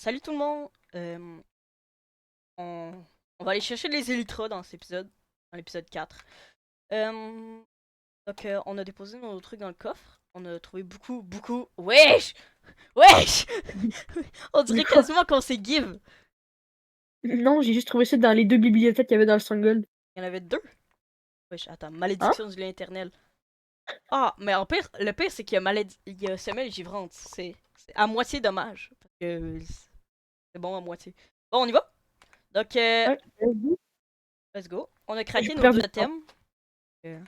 Salut tout le monde! On... on va aller chercher les Elytras dans cet épisode, dans l'épisode 4. Euh, on a déposé nos trucs dans le coffre. On a trouvé beaucoup. Wesh! Wesh! On De dirait quoi? quasiment qu'on s'est give! Non, j'ai juste trouvé ça dans les 2 bibliothèques qu'il y avait dans le Stronghold. Il y en avait deux. Wesh, attends, Hein? malédiction du lien éternel. Ah, mais en pire, le pire c'est qu'il y a, il y a semelle givrante. C'est à moitié dommage. Parce que c'est bon à moitié. Bon, on y va? Donc, Ouais, vas-y. let's go. On a J'ai craqué pas nos perdu de temps. totems. Euh,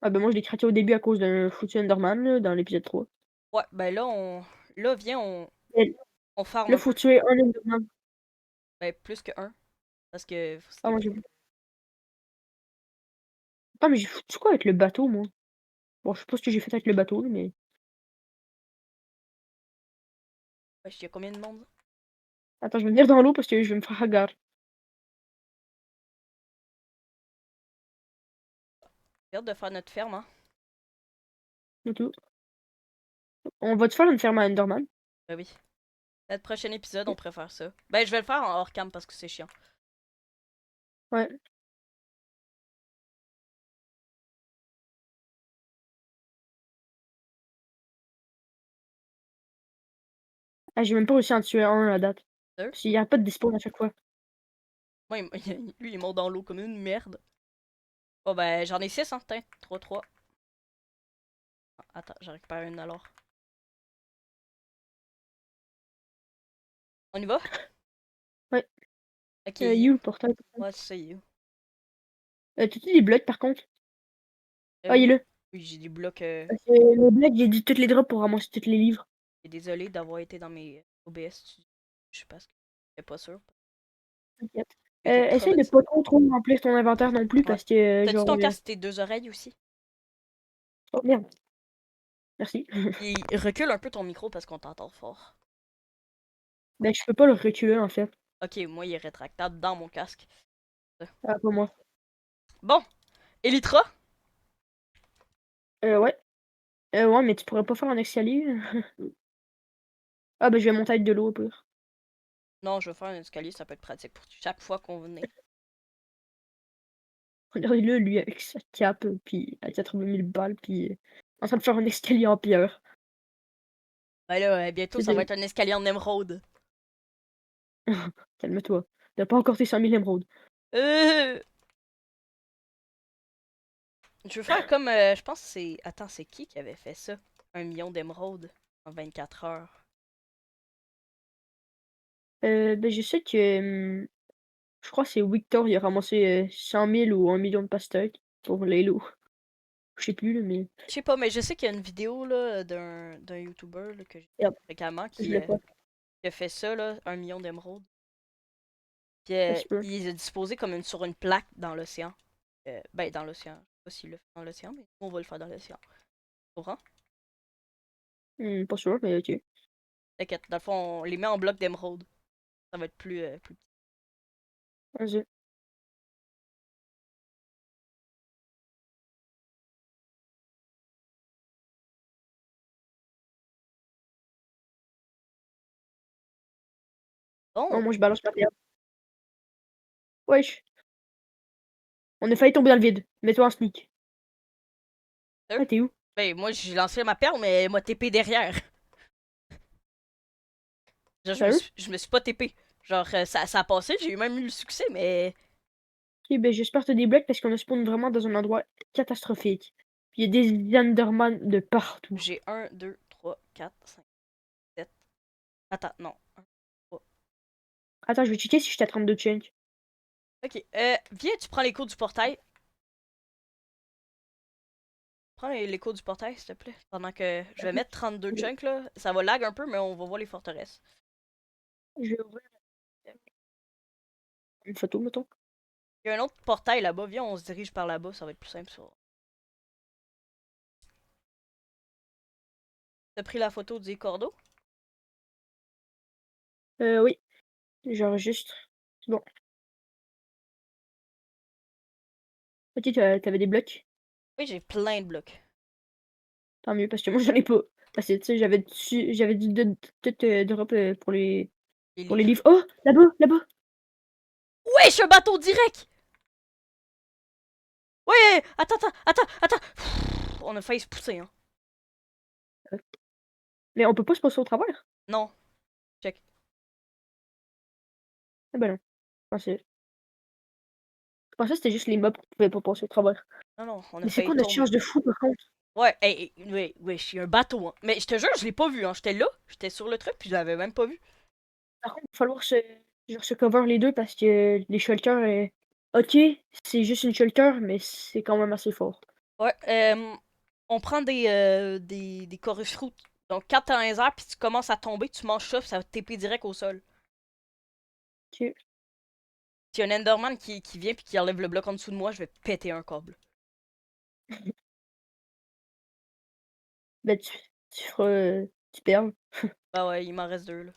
Ah ben moi je l'ai craqué au début à cause d'un foutu Enderman là, dans l'épisode 3. Ouais, ben là, là, viens, Et on farm là, un faut peu. tuer un Enderman. Ben, plus que un. Parce que Ah c'est moi j'ai Ah mais j'ai foutu quoi avec le bateau moi? Bon, je sais pas ce que j'ai fait avec le bateau là, mais ouais, il y a combien de monde? attends, je vais venir dans l'eau parce que je vais me faire hagar. J'ai hâte de faire notre ferme, hein. C'est tout. On va te faire une ferme à Enderman. Ben oui. Notre prochain épisode, on préfère ça. Ben, je vais le faire en hors cam parce que c'est chiant. Ouais. Ah, j'ai même pas réussi à en tuer un à date. Deux? Parce qu'il y a pas de despawn à chaque fois. Moi, lui, il monte dans l'eau comme une merde. Bon, ben, j'en ai 6, hein, putain. 3. Attends, j'en récupère une alors. On y va? Ouais. Ok, You you. le portail. Ouais, c'est ça, you. T'as-tu des blocs par contre? Ah, il est Oui. là. Oui, j'ai des blocs. Parce que les blocs, j'ai dit toutes les drops pour ramasser tous les livres. Désolé d'avoir été dans mes OBS. Je sais pas ce que. Je suis pas sûr. T'inquiète. J'étais Essaye de traumatisé. pas trop remplir ton inventaire non plus Ouais. parce que T'as-tu genre ton casque tes deux oreilles aussi? oh merde, merci. Il recule un peu ton micro parce qu'on t'entend fort. Ben je peux pas le reculer en fait. Ok, moi il est rétractable dans mon casque. Ah pas moi. Bon, Elytra? Ouais. Ouais, mais tu pourrais pas faire un escalier? Ah ben je vais monter avec de l'eau au pire. Non, je vais faire un escalier, ça peut être pratique pour chaque fois qu'on venait. Regardez-le, lui avec sa cape, puis à 80 000 balles, puis en train de faire un escalier en pierre. Ben là, bientôt C'est ça va de... être un escalier en émeraude. Calme-toi. T'as pas encore tes 5000 émeraudes. Euh... Je veux faire comme. Je pense que c'est. Attends, c'est qui avait fait ça? 1 million d'émeraudes en 24 heures. Ben je sais que je crois que c'est Victor, il a ramassé 100 000 ou 1 million de pastèques pour les lots. Je sais plus là, mais Je sais pas, mais je sais qu'il y a une vidéo là, d'un YouTuber là, que j'ai vu regarde, fréquemment je l'ai pas. qui a fait ça, là, 1 million d'émeraudes. Puis Ça se peut. il est disposé comme sur une plaque dans l'océan. Ben, dans l'océan. Je sais pas s'il le fait dans l'océan, mais on va le faire dans l'océan. Tu comprends? Pas sûr, mais ok. T'inquiète, dans le fond, on les met en bloc d'émeraude. Ça va être plus petit. Vas-y. Non, Bon, moi je balance ma pierre. Wesh. On a failli tomber dans le vide. Mets-toi en sneak. deux. Ah, t'es où? Ben, moi, j'ai lancé ma perle, mais elle m'a TP derrière. Genre, Sérieux? je me suis pas TP. Genre, ça a passé, j'ai même eu le succès, mais. Ok, ben j'espère que t'as des blocs parce qu'on a spawn vraiment dans un endroit catastrophique. Puis il y a des Enderman de partout. J'ai 1, 2, 3, 4, 5, 7. Attends, non. 1, 3. Attends, je vais checker si je t'ai 32 chunk. Ok, viens, tu prends l'écho du portail. Prends l'écho du portail, s'il te plaît. Pendant que je vais mettre 32 chunks, là. Ça va lag un peu, mais on va voir les forteresses. Je vais ouvrir une photo, mettons. Il y a un autre portail là-bas. Viens, on se dirige par là-bas, ça va être plus simple. Ça. T'as pris la photo des cordeaux? Oui, j'enregistre. C'est bon. Ok, t'avais des blocs. Oui, j'ai plein de blocs. Tant mieux, parce que moi j'en ai pas. Parce que tu sais, j'avais dit de tout drop pour les Les Pour les livres. livres. Oh! Là-bas! Là-bas! Ouais, je suis un bateau direct! Ouais! Attends! Pff, on a failli se pousser, hein. Mais on peut pas se passer au travers? Non, check. Ah ben non. Je pensais que c'était juste les mobs qui pouvaient pas passer au travers. Non, on a Mais c'est failli quoi notre tomber. chance de fou par contre? Ouais, ouais, je suis un bateau, hein. Mais je te jure, je l'ai pas vu, hein. J'étais là, j'étais sur le truc, puis je l'avais même pas vu. Par contre, il va falloir se cover les deux parce que les shelters, ok, c'est juste une shelter, mais c'est quand même assez fort. Ouais, on prend des chorus fruits. Donc, quand t'es dans les airs, puis tu commences à tomber, tu manges ça, puis ça va te TP direct au sol. Ok. S'il y a un Enderman qui vient, puis qui enlève le bloc en dessous de moi, je vais péter un câble. Ben tu feras, tu perds. Bah ouais, il m'en reste deux, là.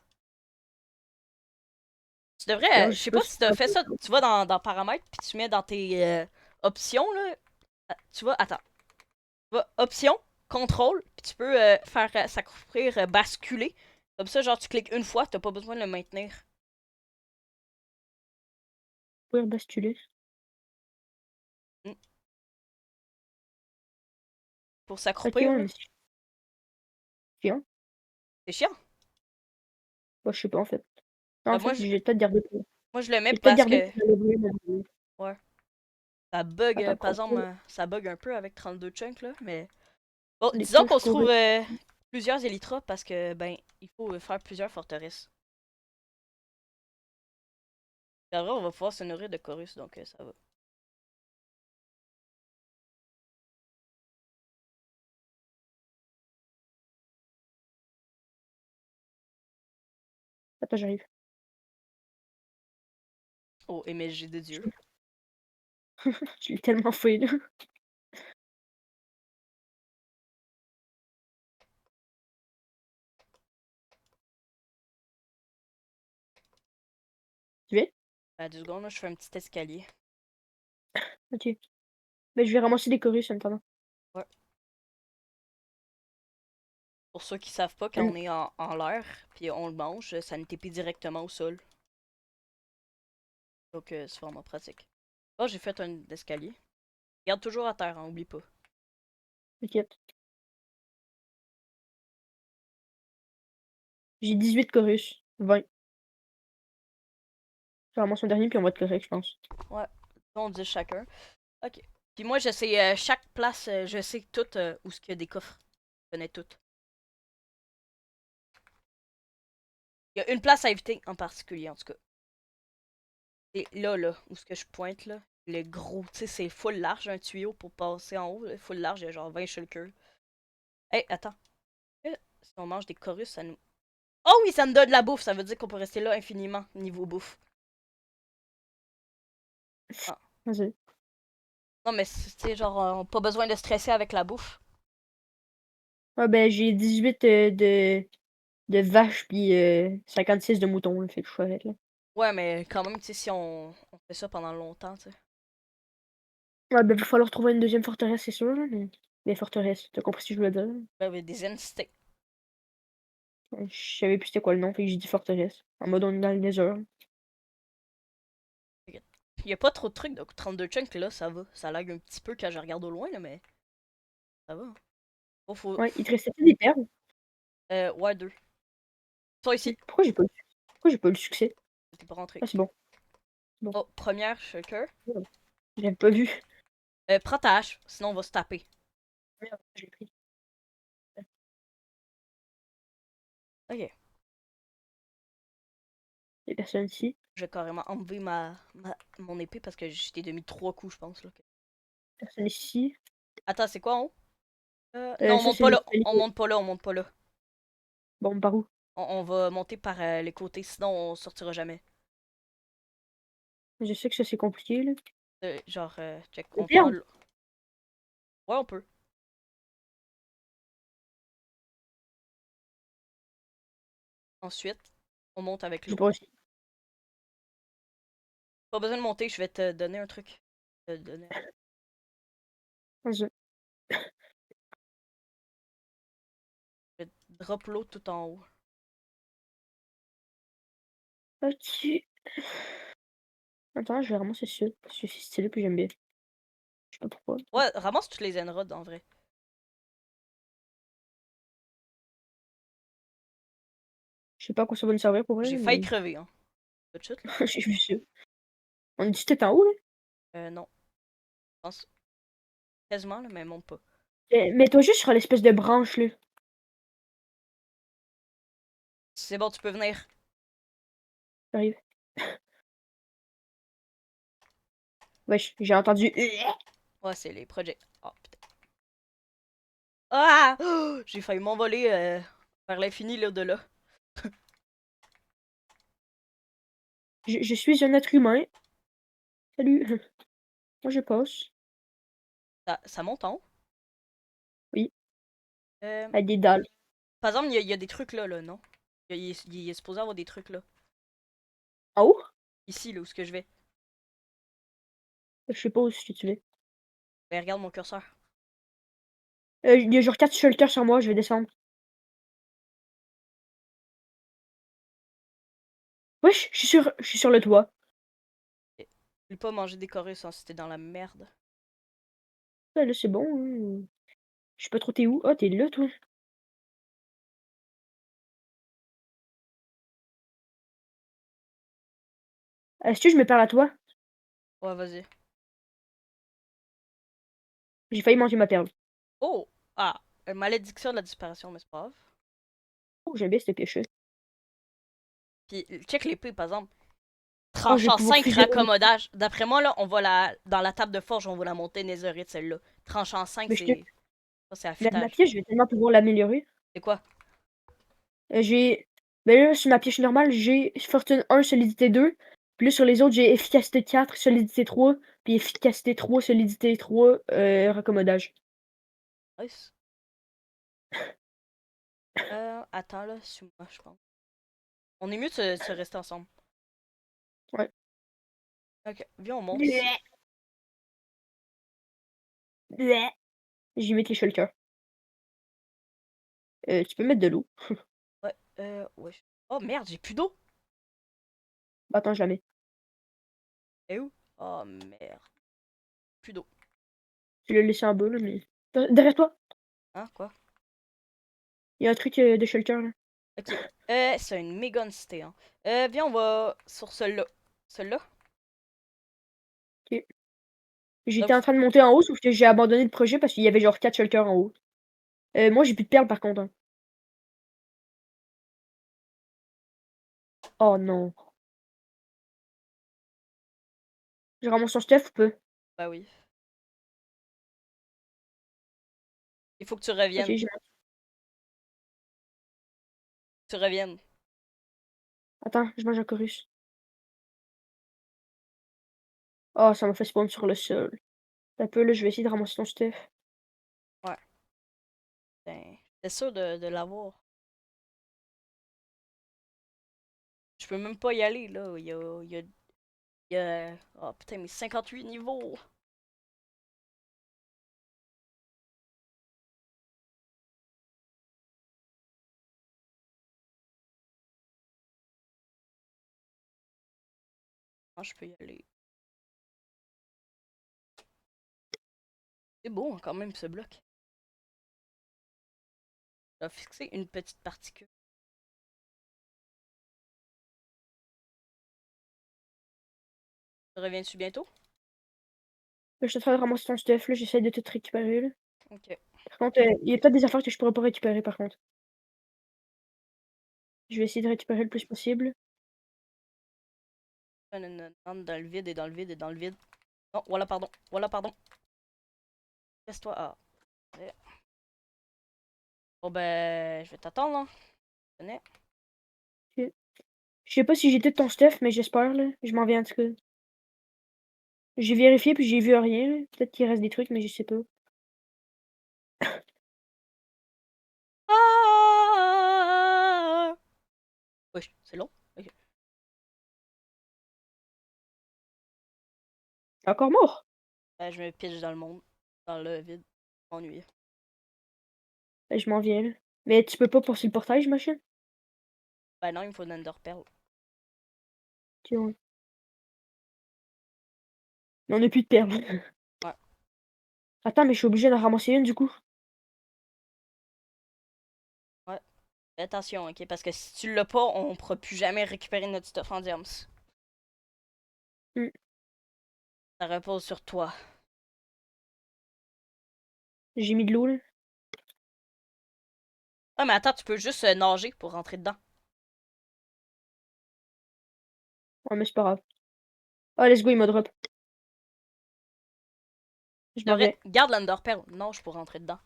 Tu Tu perds, devrais, je je sais sais pas pas si si tu t'as fait ça, tu vas dans paramètres, puis tu mets dans tes options, là. Tu vas, attends. Tu vas options, contrôle, puis tu peux faire s'accroupir, basculer. Comme ça, genre, tu cliques une fois, t'as pas besoin de le maintenir. peux basculer. Mm. Pour Ok, s'accroupir, ouais, là. mais c'est chiant. C'est chiant. Bah, je sais pas en fait. Non, Bah, en fait, j'ai peut-être gardé pour. moi, je le mets J'ai peut-être parce gardé que, pour le lever, mais ouais, ça bug, attends, par exemple, contrôle. ça bug un peu avec 32 chunks, là, mais... Bon, Les disons touches qu'on se pour. trouve plusieurs élytras parce que, ben, il faut faire plusieurs forteresses. Et après, on va pouvoir se nourrir de chorus, donc ça va. Attends, j'arrive. Oh, MSG de Dieu. Je l'ai tellement fait là. Tu veux? À 2 secondes, là, je fais un petit escalier. Ok. Mais je vais ramasser des chorus en attendant. Ouais. Pour ceux qui savent pas, quand Hum, on est en l'air, puis on le mange, ça nous TP directement au sol. Donc, c'est vraiment pratique. Oh, j'ai fait un escalier. Garde toujours à terre, hein, oublie pas. T'inquiète. J'ai 18 chorus. 20. Je ramasse mon dernier puis on va être correct, je pense. Ouais, on dit chacun. Ok. Puis moi, je sais chaque place, je sais tout où ce qu'il y a des coffres. Je connais tout. Il y a une place à éviter en particulier, en tout cas. C'est là, où ce que je pointe, là. Le gros, tu sais, c'est full large, un tuyau pour passer en haut. Là. Full large, il y a genre 20 shulkers. Hey, attends. Si on mange des chorus, ça nous... Oh oui, ça me donne de la bouffe. Ça veut dire qu'on peut rester là infiniment, niveau bouffe. Ah. Vas-y. Non, mais c'est genre, pas besoin de stresser avec la bouffe. Ah ben j'ai 18 de vaches puis 56 de moutons, là, fait que je suis correct, là. Ouais, mais quand même, tu sais, si on fait ça pendant longtemps, tu sais. Ouais, ben il va falloir trouver une deuxième forteresse, c'est sûr, là, mais. Des forteresses, t'as compris ce que je veux dire? Ouais, ouais, des entités. Je savais plus c'était quoi le nom, fait que j'ai dit forteresse. En mode on est dans le nether. Il y a pas trop de trucs, donc 32 chunks, là, ça va. Ça lag un petit peu quand je regarde au loin, là, mais ça va. Ouais, il te restait des perles? Ouais, deux. Ils sont ici. Pourquoi j'ai pas eu le succès? T'es pas rentré. Ah c'est bon. Bon. Oh, première shulker. Ouais. J'avais pas vu. Prends ta hache, sinon on va se taper. Merde, je l'ai pris. Ok. Il y a personne ici. Je vais carrément enlever mon épée parce que j'étais de mis 3 coups, je pense. Là. Personne ici. Attends, c'est quoi en haut? Non, on Ça monte c'est pas les là. escaliers. On monte pas là, on monte pas là. Bon, par où? On va monter par les côtés, sinon on sortira jamais. Je sais que ça c'est compliqué, là. Genre, check, Les on prend perles? Ouais, on peut. Ensuite, on monte avec J'ai l'eau. pas réussi. Pas besoin de monter, je vais te donner un truc. Vas-y. Je vais te drop l'eau tout en haut. OK. Attends, je vais ramasser ça, parce que c'est stylé puis j'aime bien. Je sais pas pourquoi. Ouais, ramasse toutes les émeraudes en vrai. Je sais pas à quoi ça va nous servir pour vrai, J'ai failli mais crever, hein. Tout de suite, là. j'ai vu ça. On est-tu tout en haut, là? Non, je pense quasiment, là, mais monte pas. Mets-toi juste sur l'espèce de branche, là. C'est bon, tu peux venir. J'arrive. Wesh, j'ai entendu. Ouais, c'est les projets. Oh, putain. Ah! J'ai failli m'envoler vers l'infini, là-au-delà. Je suis un être humain. Salut. Moi, je passe. Ça monte en haut. Oui, Euh, avec des dalles. Par exemple, il y a des trucs là, non? Il est supposé avoir des trucs là. En haut? Ici, là, où ce que je vais. Je sais pas où est-ce que tu veux. Ben, regarde mon curseur. Il y a genre 4 shelters sur moi, je vais descendre. Wesh, je suis sur le toit. Je vais pas manger des sans si t'es dans la merde. Là, c'est bon, hein. Je sais pas trop t'es où. Ah, t'es là, toi. Est-ce que je me parle à toi? Ouais, vas-y. J'ai failli manger ma perle. Oh! Ah! Malédiction de la disparition, mais c'est pas grave. Oh, j'aime bien cette pioche. Puis, check l'épée, par exemple. Oh, je vais Tranchant pouvoir 5 fusionner. raccommodage. D'après moi, là, on va dans la table de forge, on va la monter Netherite, celle-là. Tranchant 5, Mais je te... c'est. Ça, c'est ma affûtage. pièce, je vais tellement pouvoir l'améliorer. C'est quoi? J'ai. Ben là, sur ma pioche normale, j'ai Fortune 1, solidité 2. Puis là, sur les autres, j'ai efficacité 4, solidité 3. Puis efficacité 3, solidité 3, raccommodage. Nice. Attends, là, suis-moi, je pense. On est mieux de se rester ensemble. Ouais. Ok, viens, on monte ici. Bleh, bleh. Je vais mettre les shulkers. Tu peux mettre de l'eau. Ouais, ouais. Oh merde, j'ai plus d'eau! Bah, attends, je la mets. Et où? Oh merde. Plus d'eau. Je l'ai laissé en bas, là, mais. Derrière toi, Hein, quoi? il y a un truc de shulker, là. Ok. C'est une méga cité, hein. Viens, on va sur celui-là. Celui-là? Ok. J'étais Donc, en train de monter en haut, sauf que j'ai abandonné le projet parce qu'il y avait genre 4 shulkers en haut. Moi, j'ai plus de perles par contre, hein. Oh non. Je ramasse son stuff ou peu? bah oui. Il faut que tu Ok, reviennes. j'ai... Tu reviennes. Attends, je mange un chorus. Oh, ça m'a fait spawn sur le sol. Un peu, là, je vais essayer de ramasser ton stuff. Ouais. Ben, j'étais sûr de l'avoir. Je peux même pas y aller, là. Il y a... Oh putain, mais 58 niveaux! Ah, je peux y aller. C'est beau, hein, quand même, ce bloc. Je vais fixer une petite particule. Reviens-tu bientôt? Là, je suis en train de ramasser ton stuff, là, j'essaie de tout récupérer, là. Ok. Par contre, il y a peut-être des affaires que je pourrais pas récupérer, par contre. Je vais essayer de récupérer le plus possible. Non, non, non, non, dans le vide et dans le vide et dans le vide. Non, voilà, pardon. Voilà, pardon. Laisse-toi. Ah. Ouais. Bon, ben, je vais t'attendre, là. Je connais. Ok. Je sais pas si j'ai tout ton stuff, mais j'espère, là. Je m'en viens, en tout cas. J'ai vérifié, puis j'ai vu rien, là. Peut-être qu'il reste des trucs, mais je sais pas. Ah! Wesh, c'est long. Ok. T'es encore mort? Ben, je me pitche dans le monde. Dans le vide. M'ennuie. Ben, je m'en viens, là. Mais tu peux pas poursuivre le portail, j'imagine? Ben non, il me faut une Ender Pearl. ouais. Mais on a plus de perles. Ouais. Attends, mais je suis obligée d'en ramasser une du coup. Ouais. Fais attention, ok? Parce que si tu l'as pas, on pourra plus jamais récupérer notre stuff en diams. Mmh. Ça repose sur toi. J'ai mis de l'eau là. Ah, mais attends, tu peux juste nager pour rentrer dedans. Ouais, mais c'est pas grave. Ah, let's go, il m'a drop. Je m'en vais. Garde l'Underpearl. Nage pour rentrer dedans.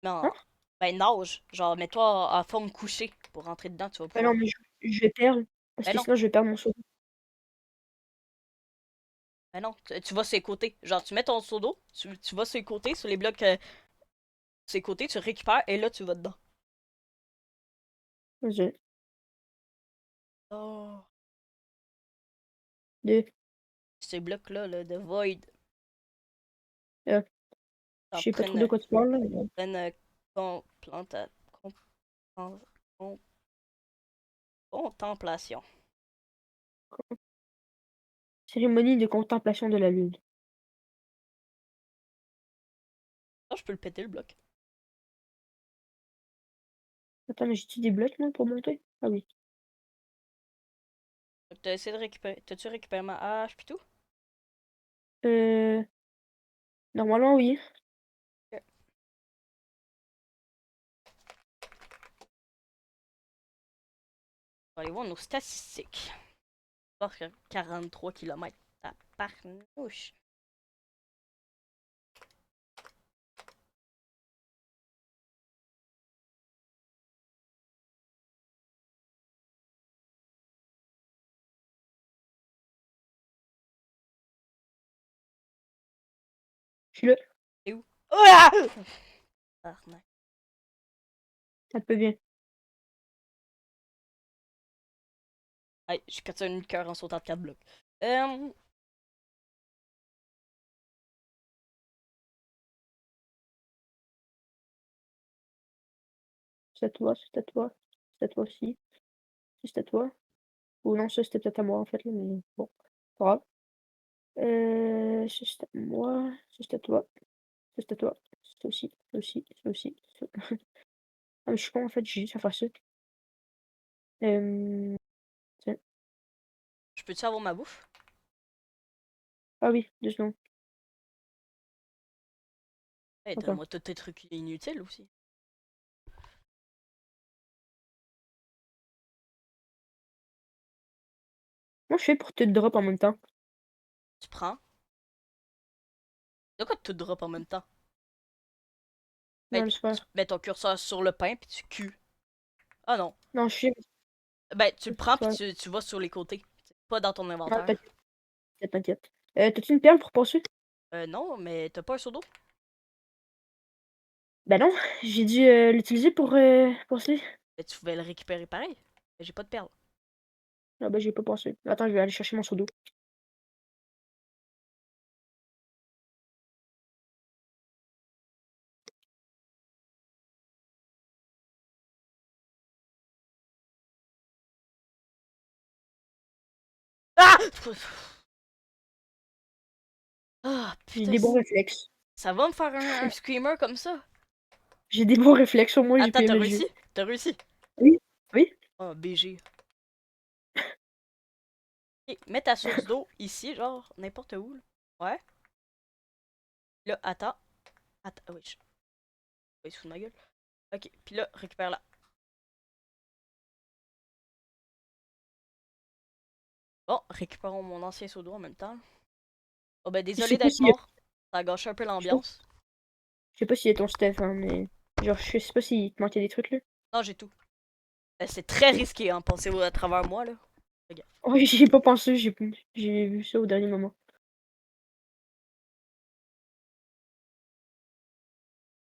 Hein? Non. Ben, nage. Genre, mets-toi en forme couchée pour rentrer dedans, tu vas Ah non, pouvoir. mais je vais perdre. Parce Ben que non. sinon, je vais perdre mon saut. Ben non. Tu vas sur les côtés. Genre, tu mets ton seau d'eau, tu vas sur les côtés, sur les blocs, sur les côtés, tu récupères et là, tu vas dedans. Vas-y. Oh. Deux. Ces blocs-là, là, de Void. Euh, En je sais pas trop de quoi tu parles là. Mais... pleine complanta- con- con- contemplation. Cérémonie de contemplation de la lune. Ah, je peux le péter, le bloc. Attends, mais j'ai-tu des blocs là pour monter? Ah oui. T'as essayé de récupérer. T'as-tu récupéré ma hache pis tout? Euh... Normalement, oui. Ok. On va aller voir nos statistiques. 43 km. Ah, parnouche. Je suis là. C'est où? Ah! Arnaque. Ça te peut bien. Hey, j'ai cassé un cœur en sautant de 4 blocs. C'est à toi, c'est à toi. C'est à toi aussi. C'est à toi. Ou non, ça c'était peut-être à moi en fait, là, mais bon. Pas grave. Ça c'est à moi. Ça c'est à toi. Ça c'est à toi. Ça aussi. Ça aussi. Ça aussi. Ça... Ah, mais je suis con en fait, j'ai juste à faire ça. Tiens. Je peux-tu avoir ma bouffe? Ah oui, 2 secondes. Hey, Attends. donne-moi tous tes trucs inutiles aussi. Comment je fais pour te drop en même temps? Tu prends. De quoi tu drop en même temps? Non, Ben, laisse tu faire. mets ton curseur sur le pain puis tu cues. Ah non. Non, je sais. Ben, tu le Laisse prends puis faire. tu vas sur les côtés. Pas dans ton Non, inventaire. t'inquiète, t'inquiète. T'as-tu une perle pour passer? Non, mais t'as pas un seau d'eau? Bah non, j'ai dû l'utiliser pour passer. Ben, tu pouvais le récupérer pareil. Ben, j'ai pas de perles. Ah bah j'ai pas pensé. Attends, je vais aller chercher mon seau d'eau. Ah! Ah, J'ai putain, des bons réflexes. ça va me faire un screamer comme ça? J'ai des bons réflexes, au moins j'ai pu Attends, t'as aimer le jeu. réussi? T'as réussi? Oui, oui. Oh, BG. Ok, mets ta source d'eau ici, genre, n'importe où. Là. Ouais. Là, attends. Attends, oui, il se fout de ma gueule. Ok, puis là, récupère-la. Bon, récupérons mon ancien seau d'eau en même temps. Oh ben, Je désolé sais pas d'être si mort. Ça a gâché un peu je sais pas, l'ambiance. je sais pas s'il y a ton Steph, hein, mais genre je sais pas s'il te manquait des trucs là. Non, j'ai tout. C'est très risqué, hein, passer à travers moi, là. Regarde. Oui, j'y ai pas pensé, j'ai vu ça au dernier moment.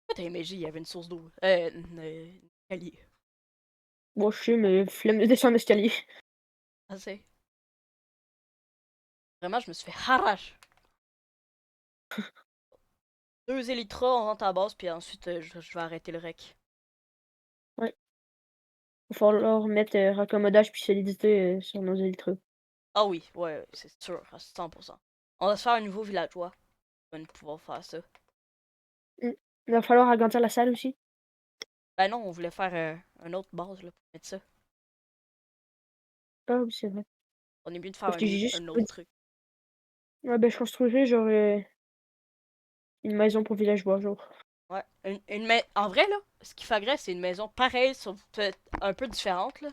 Pourquoi t'as MJ, il y avait une source d'eau. Calier. Moi je sais, mais flemme de descendre l'escalier. Ah, c'est. Vraiment, je me suis fait harache. 2 élytras, on rentre à la base, puis ensuite, je vais arrêter le rec. Ouais. va falloir mettre raccommodage puis solidité sur nos élytres. Ah oui, ouais, c'est sûr, à 100%. On va se faire un nouveau villageois. On va pouvoir faire ça. Il va falloir agrandir la salle aussi. Ben non, on voulait faire un autre base là, pour mettre ça. Ah oui, c'est vrai. On est mieux de faire Parce que j'ai juste un autre truc. ouais, ben, je construirais genre une maison pour villageois, genre. Ouais, en vrai là, ce qui faudrait, c'est une maison pareille, sauf peut-être un peu différente là.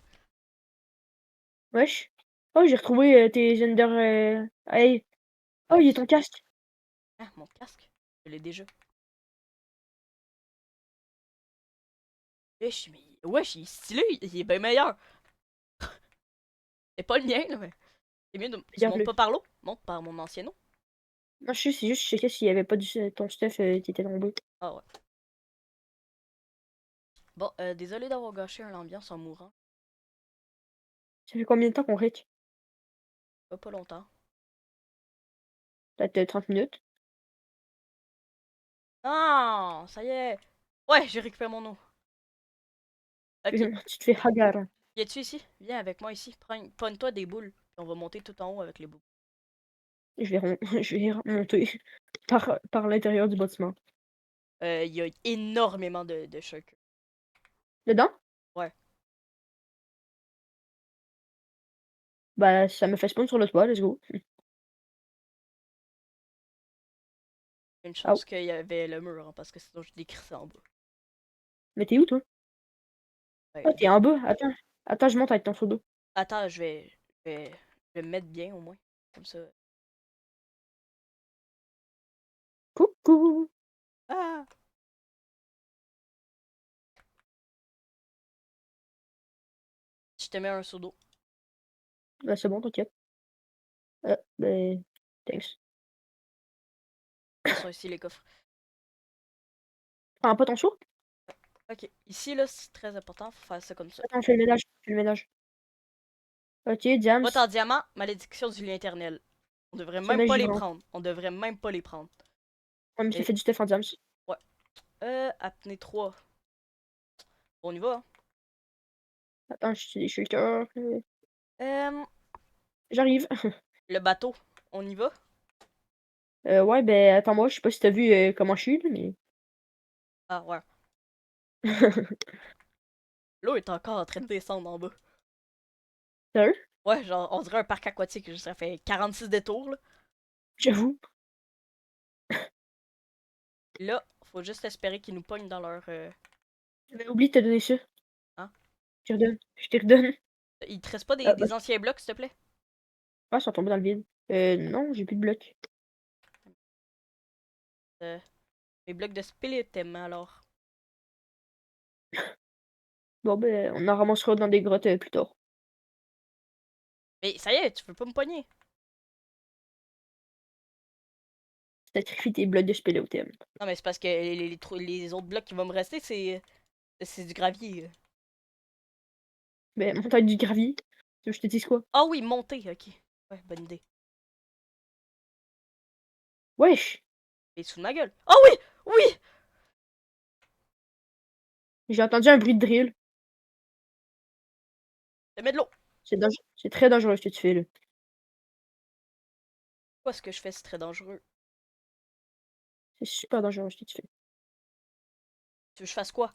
Wesh. Oh, j'ai retrouvé tes Ender. Hey. Oh, il est Nice. ton casque. Ah, mon casque, je l'ai déjà. Wesh, mais wesh, il est stylé, il est bien meilleur. C'est pas le mien là, mais c'est mieux de. Tu montes Regarde-le. pas par l'eau, monte par mon ancien nom. Non, je sais, c'est juste, je checkais s'il y avait pas ton stuff qui était tombé. Ah ouais. Bon, désolé d'avoir gâché l'ambiance en mourant. Ça fait combien de temps qu'on rec? Pas longtemps. Peut-être 30 minutes. Non, ça y est. Ouais, j'ai récupéré mon eau. Ok, Tu te fais hagar. viens-tu ici? Viens avec moi ici. Pogne-toi des boules. Puis on va monter tout en haut avec les boules. Je vais remonter par l'intérieur du bâtiment. Il y a énormément de shulkers. Dedans? Ouais. Bah, ça me fait spawn sur le toit, let's go. Une Oh. chance qu'il y avait le mur, hein, parce que sinon je décris ça en bas. Mais t'es où, toi? Ah, t'es Là. en bas. Attends. Attends, je monte avec ton seau d'eau. Attends, je vais me mettre bien au moins. Comme ça. Coucou! Ah! Je te mets un seau d'eau. Bah, c'est bon, t'inquiète. Ben, thanks. Ils sont ici les coffres. Prends pas ton seau? Ok, ici là, c'est très important. Faut faire ça comme ça. Attends, fais le ménage. Fais le ménage. Ok, Diams. Boîte en diamant, malédiction du lien éternel. On devrait même Sommeil pas les givrant. prendre. On devrait même pas les prendre. Ouais, mais ça Et, fait du stuff en Diams. ouais. Apnée 3. On y va, hein. Attends, je suis des shulkers. Euh, J'arrive. le bateau. On y va? Ouais, ben, attends-moi, je sais pas si t'as vu comment je suis, là, mais. Ah, ouais. L'eau est encore en train de descendre en bas. Sérieux? Ouais, genre, on dirait un parc aquatique. Ça fait 46 détours, là. J'avoue. Là, faut juste espérer qu'ils nous pognent dans leur. J'avais oublié de te donner ça. Hein? Je te redonne. Je te redonne. Il te reste pas Ah, bah, des anciens blocs, s'il te plaît? ah, ils sont tombés dans le vide. Non, j'ai plus de blocs. Euh, mes blocs de spéléthème, alors. Bon, ben, on en ramassera dans des grottes plus tard. Mais ça y est, tu veux pas me pogner? Sacrifie tes blocs de spéléothème. Non, mais c'est parce que les autres blocs qui vont me rester, c'est du gravier. Ben, montagne du gravier. Tu veux que je te dise quoi? Ah oui, monter, ok. Ouais, bonne idée. Wesh! Et sous ma gueule. Ah oui! Oui! J'ai entendu un bruit de drill. Je mets de l'eau. C'est très dangereux ce que tu fais, là. Quoi ce que je fais, c'est très dangereux. C'est super dangereux ce que tu fais. Tu veux que je fasse quoi?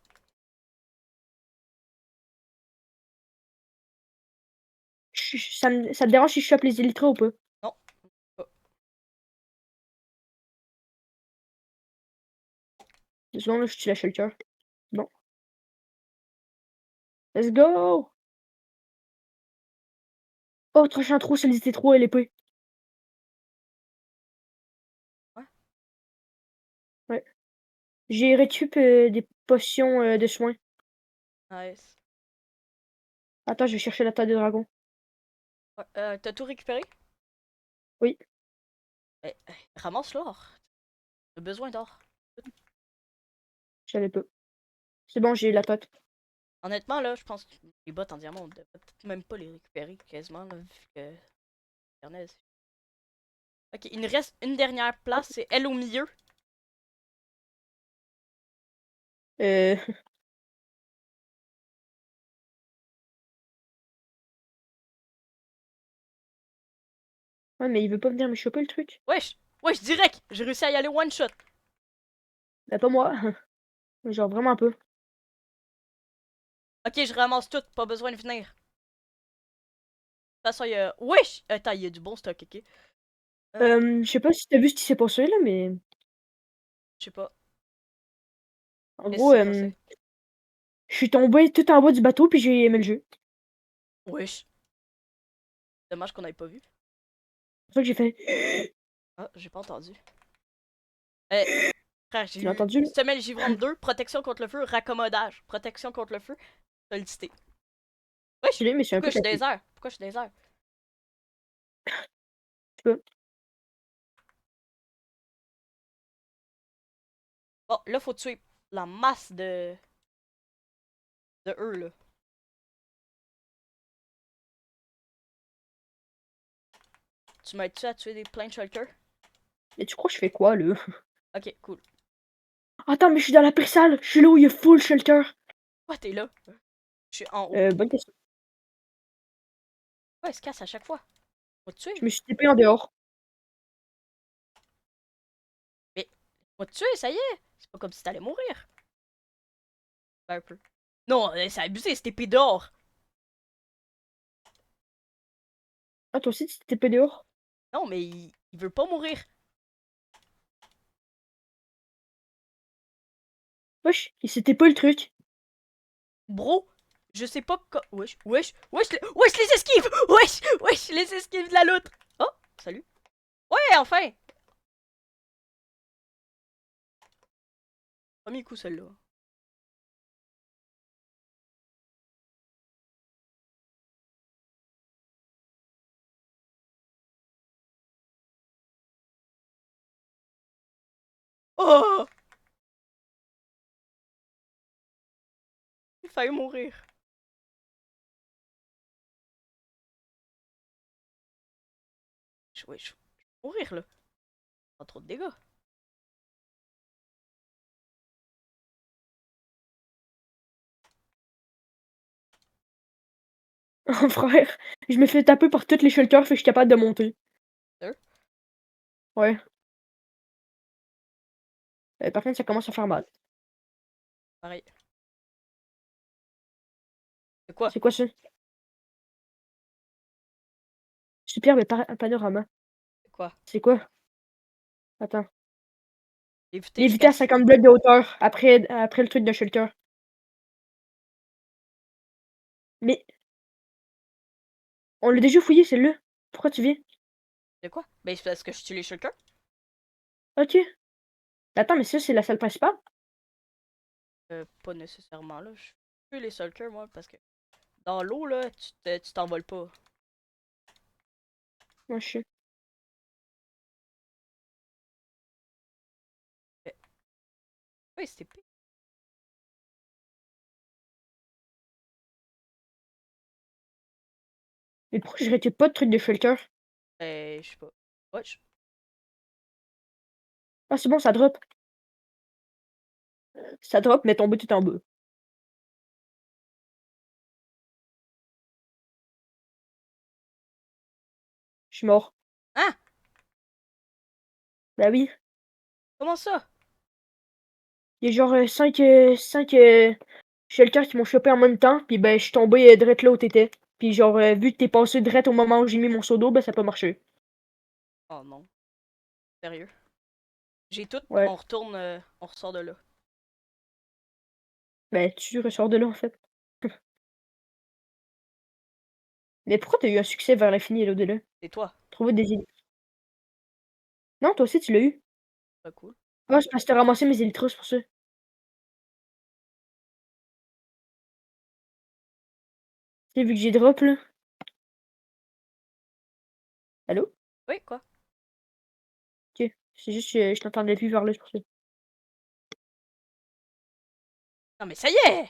Ça te dérange si je chope les élytras ou pas? Non. Oh, 2 secondes, là, je tue la shulker. Bon. Let's go! Oh, tranchant trop, solidité 3 et l'épée. ouais, Ouais. J'ai récup des potions de soins. nice. Attends, je vais chercher la tête de dragon. Ouais, t'as tout récupéré? Oui, Ramasse l'or. T'as besoin d'or. j'avais pas. C'est bon, j'ai la tête. Honnêtement, là, je pense que les bottes en diamant, on devrait peut-être même pas les récupérer quasiment, là, vu que. Ernest. Ok, il nous reste une dernière place, c'est elle au milieu. Euh, Ouais, mais il veut pas venir me choper le truc. Wesh! Wesh, direct! J'ai réussi à y aller one shot. Bah, pas moi. Genre, vraiment peu. Ok, je ramasse tout, pas besoin de venir. De toute façon, il y a. Wesh! Attends, il y a du bon stock, ok? Je sais pas si t'as vu ce qui s'est passé là, mais Je sais pas. en Qu'est-ce qui gros, s'est passé? je suis tombé tout en bas du bateau puis j'ai aimé le jeu. Wesh. Dommage qu'on n'avait pas vu. C'est pour ça que j'ai fait. Ah, j'ai pas entendu. Eh, frère, j'ai Tu l'as eu entendu là? semelle givrante 2, protection contre le feu, raccommodage. Protection contre le feu, solidité. Je Wesh! l'ai, mais c'est un Pourquoi peu je suis dans cassé. les airs? Pourquoi je suis dans les airs? Tu peux. Bon, là, faut tuer la masse de eux, là. Tu m'aides-tu à tuer des plein de shulkers? Mais tu crois que je fais quoi là? Ok, cool. Attends, mais je suis dans la salle. Je suis là où il y a full shelter. Pourquoi t'es là? Je suis en haut. Bonne question. Pourquoi il se casse à chaque fois? Faut te Je tuer. me suis TP en dehors. Mais, faut te tuer, ça y est. C'est pas comme si t'allais mourir. Ben, un peu. Non, c'est abusé, c'était épée dehors. Ah, toi aussi tu t'es TP dehors? Non, mais il veut pas mourir. Wesh, il s'est TP le truc. Bro, je sais pas wesh, wesh, wesh, wesh, les esquives! Wesh, wesh, les esquives de la loutre! Oh, salut. Ouais, enfin! Premier coup, celle-là. Oh! Il failli mourir. Wesh, mourir, là. Pas trop de dégâts. Frère, je me fais taper par toutes les shelters, fait que je suis capable de monter. Sérieux? Ouais. Par contre, ça commence à faire mal. Pareil. C'est quoi? C'est quoi ça? Super, mais panorama. C'est quoi? C'est quoi? Attends. Éviter L'éviter à jusqu'à. 50 blocs de hauteur, après le truc de shelter. Mais on l'a déjà fouillé, celle-là. Pourquoi tu viens? C'est quoi? Ben, c'est parce que je tue les shulkers. Ok. Attends, mais ça, c'est la salle principale? Pas nécessairement, là. Je tue les shulkers, moi, parce que dans l'eau, là, tu t'envoles pas. Moi, je sais. Oui, c'était pire. Mais pourquoi je récupère pas de truc de shelter? Je sais pas. Wesh. Ah, c'est bon, ça drop. Ça drop, mais tomber tout en bas. Je suis mort. Hein? Bah oui. Comment ça? Il y a genre 5 shelters qui m'ont chopé en même temps, puis ben, je suis tombé direct là où t'étais. Puis genre, vu que t'es passé direct au moment où j'ai mis mon seau d'eau, ben, ça a pas marché. Oh non. Sérieux. J'ai tout, Ouais. on retourne, on ressort de là. Ben, tu ressors de là, en fait. Mais pourquoi t'as eu un succès vers l'infini et l'au-delà? C'est toi. Trouver des idées. Non, toi aussi, tu l'as eu. Pas cool. Ah, c'est parce que t'as ramassé mes élytros, c'est pour ça. Tu sais, vu que j'ai drop, là. Allô? Oui, quoi? Ok. C'est juste que je t'entendais plus vers là, c'est pour ça. Non mais ça y est!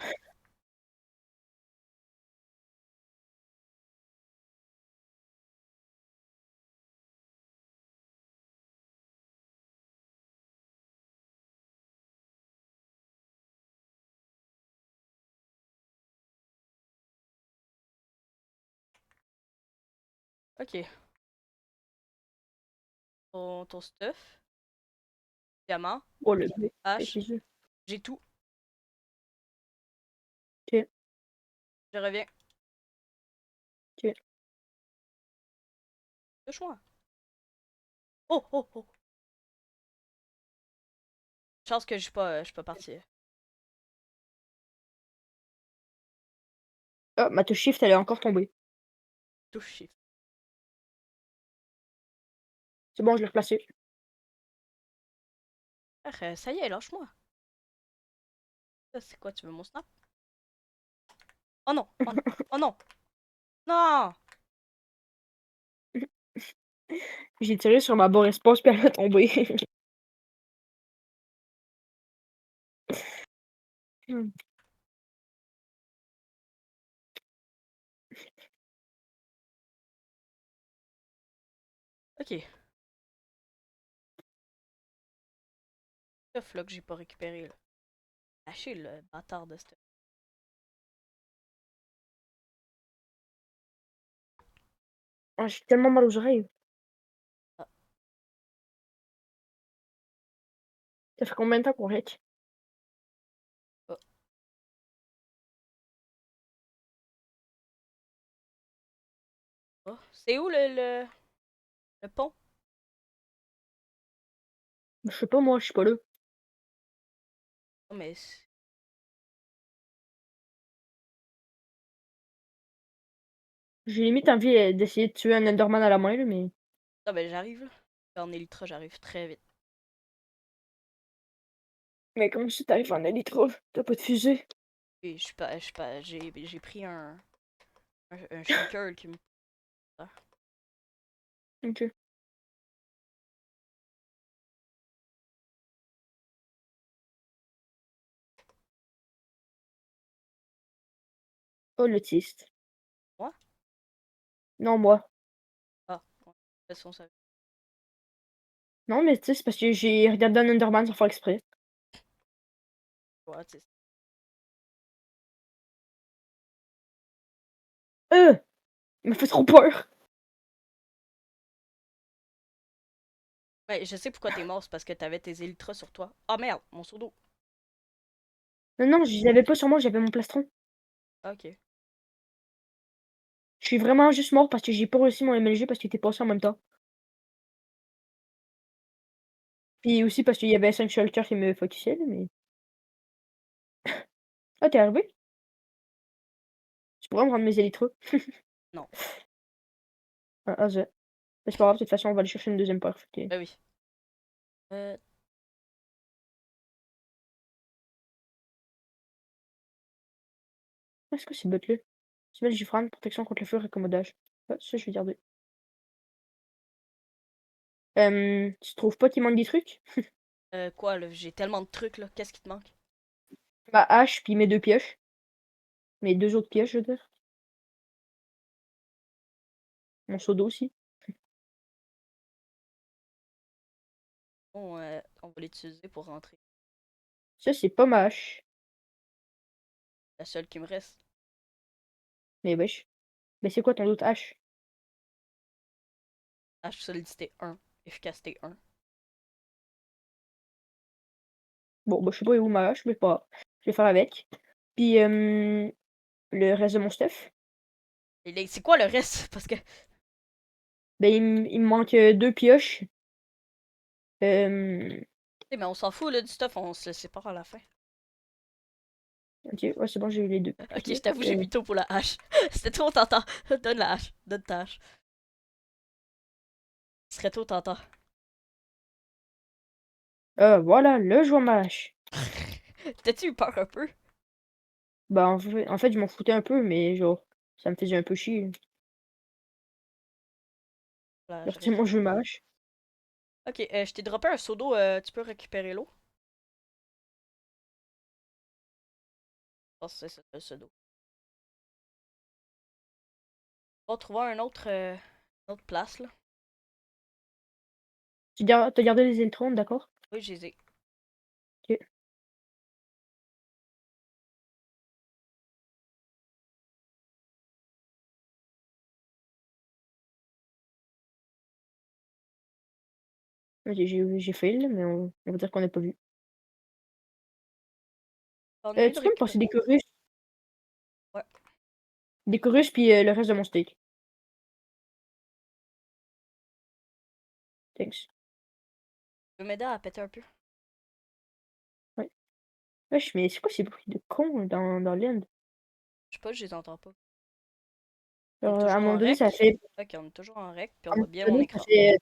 Ok. ton stuff. Diamant, Oh, le B. hache, C'est sûr. j'ai tout. Ok, Je reviens. ok. Touche-moi. Oh, oh, oh. Chance que je suis pas parti. Ah, ma touche shift, elle est encore tombée. Touche shift. C'est bon, je l'ai replacé. Ça y est, lâche-moi. Ça, c'est quoi, tu veux mon snap? Oh non, oh non, oh non. Non! J'ai tiré sur ma barre espace puis elle a tombé. Hmm. Ok. Stuff là que j'ai pas récupéré là. Lâchez le bâtard de stuff. Ah, j'ai tellement mal aux oreilles. Ah, Ça fait combien de temps qu'on rec? oh, oh. C'est où le pont? Je sais pas, moi, je suis pas là. Oh, mais. J'ai limite envie d'essayer de tuer un Enderman à la main, là, mais. Ah, ben j'arrive là. En Elytra, j'arrive très vite. Mais comment ça t'arrives en Elytra? T'as pas de fusée? Et je suis pas. J'ai pris un shaker qui me. Ah, Ok. Oh, l'autiste. moi? Non, moi. Ah, ouais. De toute façon, ça. Non, mais tu sais, c'est parce que j'ai regardé un Enderman sans faire exprès. Ouais, tu sais. Il m'a fait trop peur. Ouais, je sais pourquoi t'es mort, c'est parce que t'avais tes Elytras sur toi. Ah merde, mon seau d'eau. Non, non, je les avais pas sur moi, j'avais mon plastron. Ah, ok. Je suis vraiment juste mort parce que j'ai pas réussi mon MLG parce qu'il était passé en même temps. Puis aussi parce qu'il y avait 5 shelters qui me focusaient, là, mais. Ah, t'es arrivé? Tu pourrais me rendre mes élytros? Non. Ah, ah, zut. Mais c'est pas grave, de toute façon, on va aller chercher une deuxième paire. Fait que- Ben oui. Euh, Ah, c'est quoi ces bottes-là? Semelle Gifrane, protection contre le feu, raccommodage. Ah, ça, je vais garder. Tu trouves pas qu'il manque des trucs? quoi là? J'ai tellement de trucs là. Qu'est-ce qui te manque? Ma hache, puis mes deux pioches. Mes deux autres pioches, je veux dire. Mon seau d'eau aussi. Bon, on va l'utiliser pour rentrer. Ça, c'est pas ma hache. La seule qui me reste. Mais wesh. Mais c'est quoi ton autre hache? H solidité 1. Efficacité 1. Bon, bah, je sais pas où ma hache, mais pas grave. Je vais faire avec. Puis, le reste de mon stuff. Et c'est quoi le reste? Parce que. Ben, il me manque deux pioches. Euh, Mais on s'en fout là du stuff, on se le sépare à la fin. ok, ouais, c'est bon, j'ai eu les deux Ok, pioches. je t'avoue, j'ai mis tôt pour la hache. C'était trop tentant. Donne la hache. Donne ta hache. Ce serait trop tentant. Voilà, là, je vois ma hache. T'as-tu eu peur un peu? Bah, en fait, je m'en foutais un peu, mais genre, ça me faisait un peu chier. Là, Genre, je tu sais, moi, je veux récupère. ma hache. Ok, je t'ai droppé un seau d'eau, tu peux récupérer l'eau? Je pense que c'est ça, le seau d'eau. On va trouver une autre place là. T'as gardé les électrons, d'accord? Oui, je les ai. Ok. Ouais, j'ai fail, là, mais on va dire qu'on n'a pas vu. On a eu de Tu peux me passer récupérer. Ouais. des chorus puis, le reste de mon steak. Thanks. Tu veux m'aider à péter un peu? Ouais. Wesh, mais c'est quoi ces bruits de cons dans l'end? Je sais pas, je les entends pas. On est Genre, à un toujours moment en donné, ça rec. fait Ok, on est toujours en rec, puis à on un voit moment bien mon donné, ça écran. fait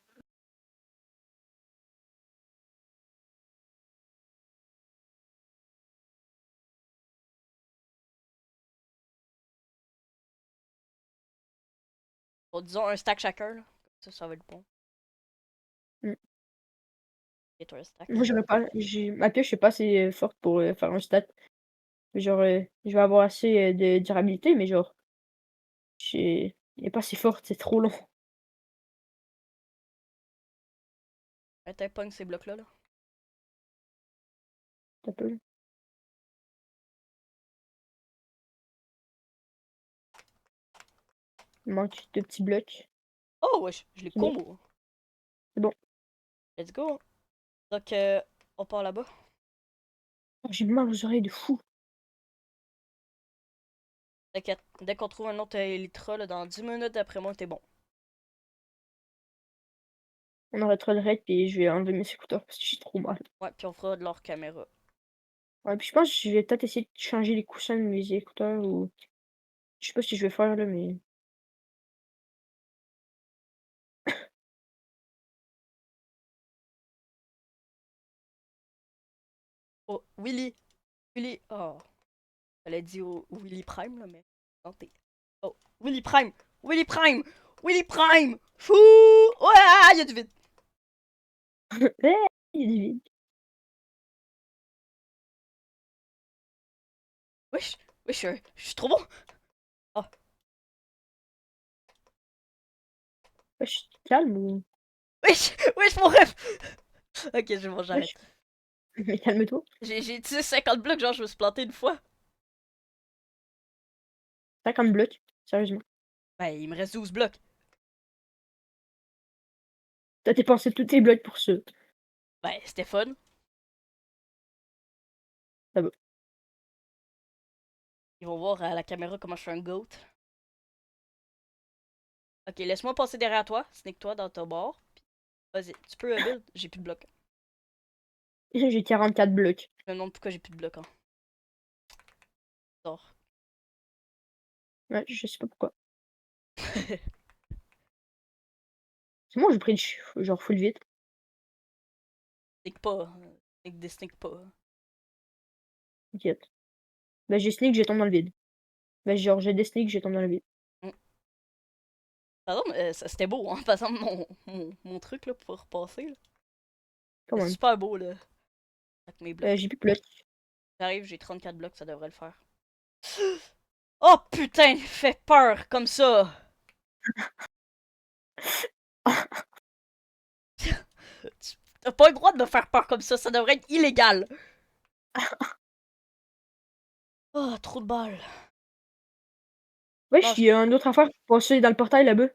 Bon, disons un stack chacun, là. Ça va être bon. mmh. Et toi, un stack. Moi, j'aurais pas ma pioche est pas assez, forte pour, faire un stat. Genre, je vais avoir assez, de durabilité, mais genre, elle est pas assez forte, c'est trop long. Attends, pogne ces blocs-là, là. Un peu. Il manque 2 petits blocs. Oh, wesh, je l'ai C'est bon, combo. c'est bon. Let's go. Donc, on part là-bas. Oh, j'ai mal aux oreilles de fou. T'inquiète, dès qu'on trouve un autre Elytra, là, dans 10 minutes après moi, t'es bon. On arrêtera de raid puis je vais enlever mes écouteurs parce que j'ai trop mal. Ouais, puis on fera de leur caméra. Ouais, puis je pense que je vais peut-être essayer de changer les coussins de mes écouteurs ou je sais pas ce que je vais faire là, mais Oh, Willy! Willy! Oh, j'allais dire Willy Prime, là, mais tenté. Oh, Willy Prime! Willy Prime! Willy Prime! Fou! Ouais, il y a du vide! Eh! Il y a du vide. Wesh! Wesh, je suis trop bon! Oh, Wesh, calme ou wesh! Wesh, mon ref! Ok, je bon, wesh, j'arrête. mais calme-toi. J'ai utilisé 50 blocs, genre, je me suis planté une fois. 50 blocs, sérieusement. Ben, il me reste 12 blocs. Tu as dépensé tous tes blocs pour ça. Ben, c'était fun. Ça va. Ils vont voir à la caméra comment je fais un goat. Ok, laisse-moi passer derrière toi. Sneak-toi dans ton bord. Vas-y, tu peux build. J'ai plus de blocs. J'ai 44 blocs. Je me demande pourquoi j'ai plus de blocs. Hein. Sors. Ouais, je sais pas pourquoi. C'est moi, j'ai pris genre full vite. Sneak pas. Sneak des sneak pas. T'inquiète. Bah, j'ai sneak, je tombe dans le vide. Bah, genre, j'ai des sneaks, je tombe dans le vide. Mm. Par exemple, c'était beau, hein. Par exemple, mon truc là pour repasser. Là. Quand C'est même. super beau là. Avec mes blocs. J'ai plus de blocs. J'arrive, j'ai 34 blocs, ça devrait le faire. Oh putain, fait peur comme ça. T'as pas le droit de me faire peur comme ça devrait être illégal. Oh, trop de balles. Non, Wesh, il y a une autre affaire pour passer dans le portail là-bas.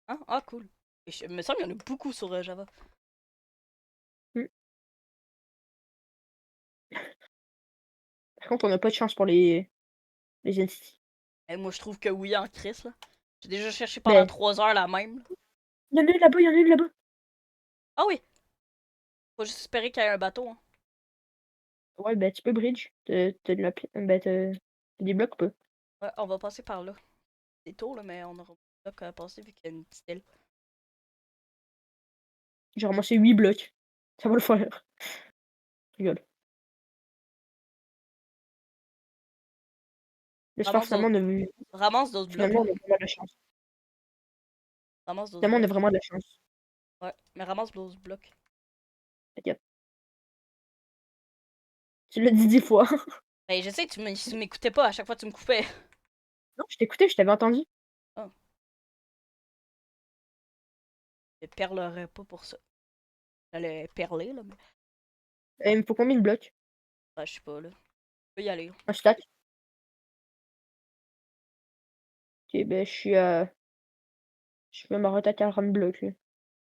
Hein? Ah, cool. Et il me semble qu'il y en a beaucoup sur Java. Hmm. Par contre, on a pas de chance pour les entités. Et moi, je trouve que oui, en Chris, là. J'ai déjà cherché pendant Ben, 3 heures la même. Là. il y en a une là-bas, il y en a une là-bas. Ah oui, faut juste espérer qu'il y ait un bateau. Hein. Ouais, ben, tu peux bridge. T'as de la ben, t'as des blocs ou pas? Ouais, on va passer par là. C'est tôt, là, mais on aura pas qu'à passer vu qu'il y a une petite île. J'ai ramassé 8 blocs. Ça va le faire. Je rigole. J'espère Ramasse d'autres, ramasse d'autres blocs, finalement, là. on a vraiment de la chance. Ramasse d'autres Finalement, on a blocs. vraiment de la chance. Ouais, mais ramasse d'autres blocs. T'inquiète. Tu l'as dit 10 fois. Ben, je sais, tu m'écoutais pas, à chaque fois tu me coupais. Non, je t'écoutais, je t'avais entendu. Oh, je perlerais pas pour ça. J'allais perler, là, mais. Il me faut combien de blocs? Ben, je sais pas, là. Je peux y aller. Un stack? Ok, ben, je vais m'arrêter à 40 blocs, là.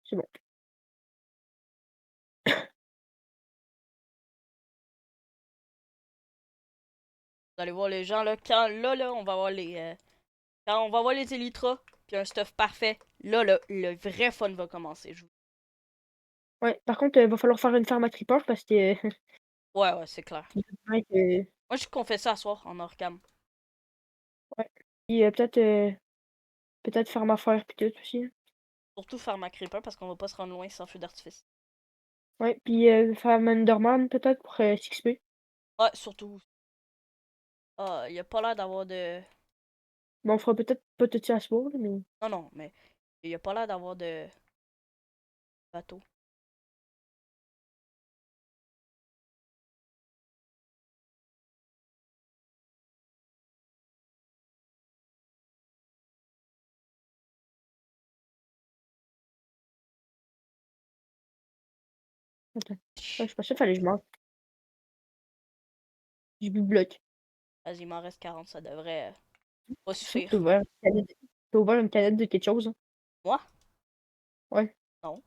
C'est bon. Vous allez voir les gens, là, quand, là, on va avoir les... quand on va avoir les Elytras, puis un stuff parfait, là, le vrai fun va commencer. Ouais, par contre, va falloir faire une ferme à creeper parce que Ouais, ouais, c'est clair. il paraît que Moi, je qu'on fait ça à soir, en Orcam. ouais. Puis, peut-être ferme à fer puis tout aussi, hein. Surtout faire ma creeper, parce qu'on va pas se rendre loin sans feu d'artifice. Ouais, puis, ferme Enderman peut-être pour, s'XP. Ouais, surtout. Ah, il a pas l'air d'avoir de... Bon, on fera peut-être pas tout ça à ce soir, là, mais Non, non, mais il a pas l'air d'avoir de bateau. attends. Ouais, je pensais qu'il fallait que je mange. J'ai bu bloc. Vas-y, il m'en reste 40, ça devrait pas C'est sûr que suffire. tu ouvert une canette de quelque chose, hein? Moi? Ouais. Non.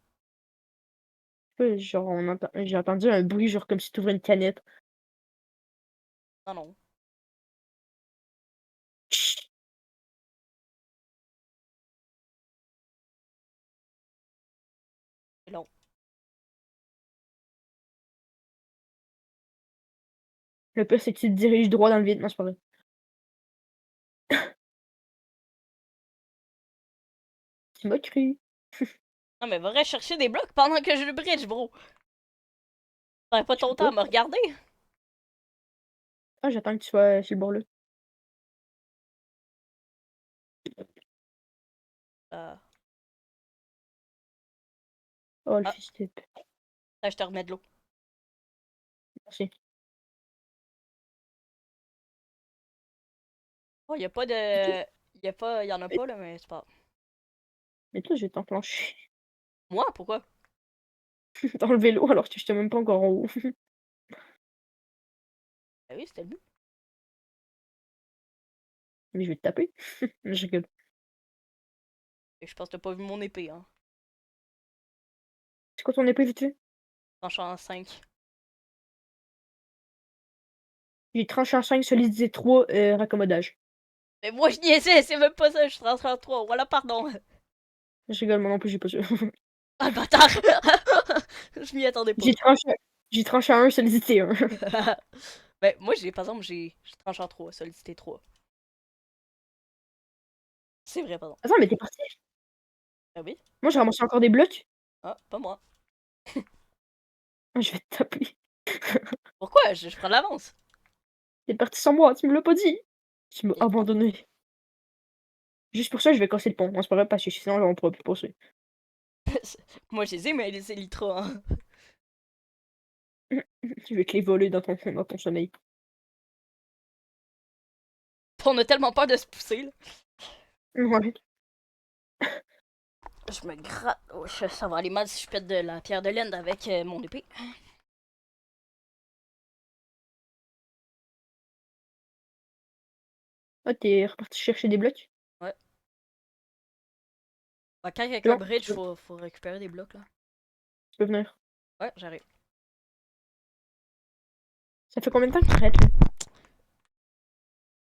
Ouais, genre, j'ai entendu un bruit, genre comme si tu ouvrais une canette. Non, non. Chut! C'est long. Le pire, c'est que tu te diriges droit dans le vide. Non, c'est pas vrai. Tu m'as cru. Non, mais va rechercher des blocs pendant que je le bridge, bro. T'aurais pas Je peux ton temps pas. à me regarder? Ah, j'attends que tu sois sur le bord là. Euh... Oh, le Ah, fils de... là, je te remets de l'eau. Merci. Oh, y a pas Et toi? de... Y a pas... Y en a Et pas, là, mais c'est pas... mais toi, je vais t'enclencher Moi? Pourquoi? dans le vélo alors que je t'ai même pas encore en haut. Ben oui, c'était le but. Mais je vais te taper. Je rigole. Et je pense que t'as pas vu mon épée, hein. C'est quoi ton épée vite fait? Tranchant en 5. J'ai tranché en 5, solidité 3, raccommodage. Mais moi, je niaisais, c'est même pas ça, je suis tranché en 3. Voilà, pardon. Je rigole, moi non plus, j'ai pas ça. Ah, le bâtard! Je m'y attendais pas. J'ai tranché, j'ai tranché en 1, solidité 1. Ben, moi, j'ai, par exemple, j'ai tranché en 3, solidité 3. C'est vrai, pardon. Attends, mais t'es parti? Ben oui. Moi, j'ai ramassé encore des blocs. Ah, pas moi. Ah, je vais te taper. Pourquoi? Je prends de l'avance. T'es parti sans moi, tu me l'as pas dit. Tu m'as Et- abandonné. Juste pour ça, je vais casser le pont. Non, c'est pas vrai, parce que sinon, on pourra plus passer. Moi, je les ai, mais les élytras, hein. Je vais te les voler dans ton sommeil. On a tellement peur de se pousser, là. Ouais. Je me gratte. Oh, ça va aller mal si je pète de la pierre de laine avec mon épée. Ah, t'es reparti chercher des blocs? Ouais. Bah, quand avec C'est un bon, bridge, faut récupérer des blocs, là. tu peux venir. Ouais, j'arrive. Ça fait combien de temps que tu arrêtes, là?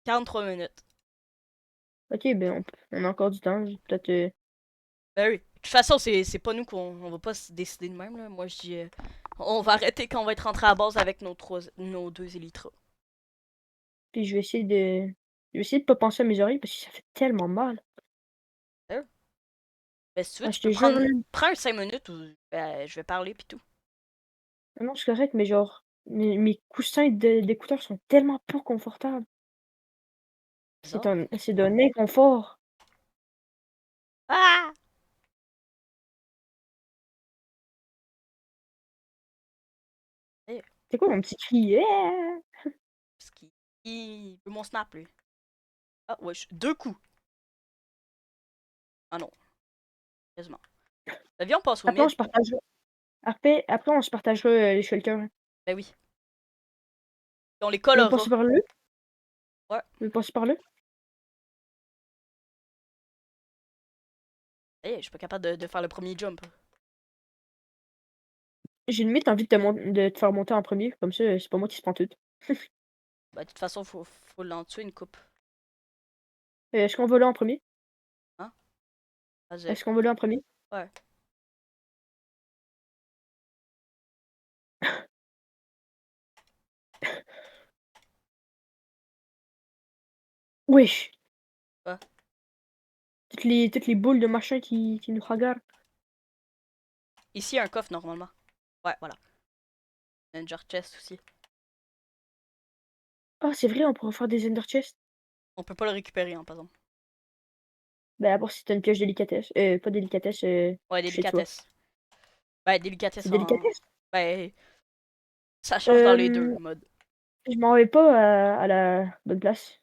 43 minutes. Ok, ben on a encore du temps. Peut-être. Ben oui. De toute façon, c'est pas nous qu'on va pas se décider de même, là. Moi, je dis. On va arrêter quand on va être rentré à base avec nos deux élytras. Puis je vais essayer de pas penser à mes oreilles parce que ça fait tellement mal. Ben, ben, si tu veux, Ah, tu je peux te jure, prendre. là. Prends un 5 minutes où je vais parler pis tout. Ah non, c'est correct, mais genre, mes coussins d'écouteurs sont tellement pas confortables. Bizarre. C'est d'un inconfort. Ah! Eh, C'est quoi mon petit cri? Yeah! parce qu'il il veut mon snap, lui. Ah, ouais, deux coups. Ah non, quasiment. Viens, on passe au Après, on mid. se partagera. Après, on se partagera les shelters, hein. Ben oui. On les Tu veux passer collera. par là? Ouais. Tu veux passer par là? Eh, je suis pas capable de faire le premier jump. J'ai limite envie de de te faire monter en premier, comme ça, c'est pas moi qui se prends tout. Bah, de toute façon, faut l'en tuer une coupe. Est-ce qu'on va là en premier? Hein? Vas-y. Est-ce qu'on va là en premier? Ouais. Wesh! Ouais. Toutes les boules de machin qui nous regardent. Ici, il y a un coffre normalement. Ouais, voilà. Il y a une jar chest aussi. Ah, c'est vrai, on pourrait faire des Ender Chests. On peut pas le récupérer, hein, par exemple. Ben, à part si t'as une pioche délicatesse. Pas délicatesse, Ouais, chez toi. délicatesse. Ouais, C'est délicatesse en. délicatesse? Ouais, ça change dans les deux Euh, modes. je m'en vais pas à la bonne place.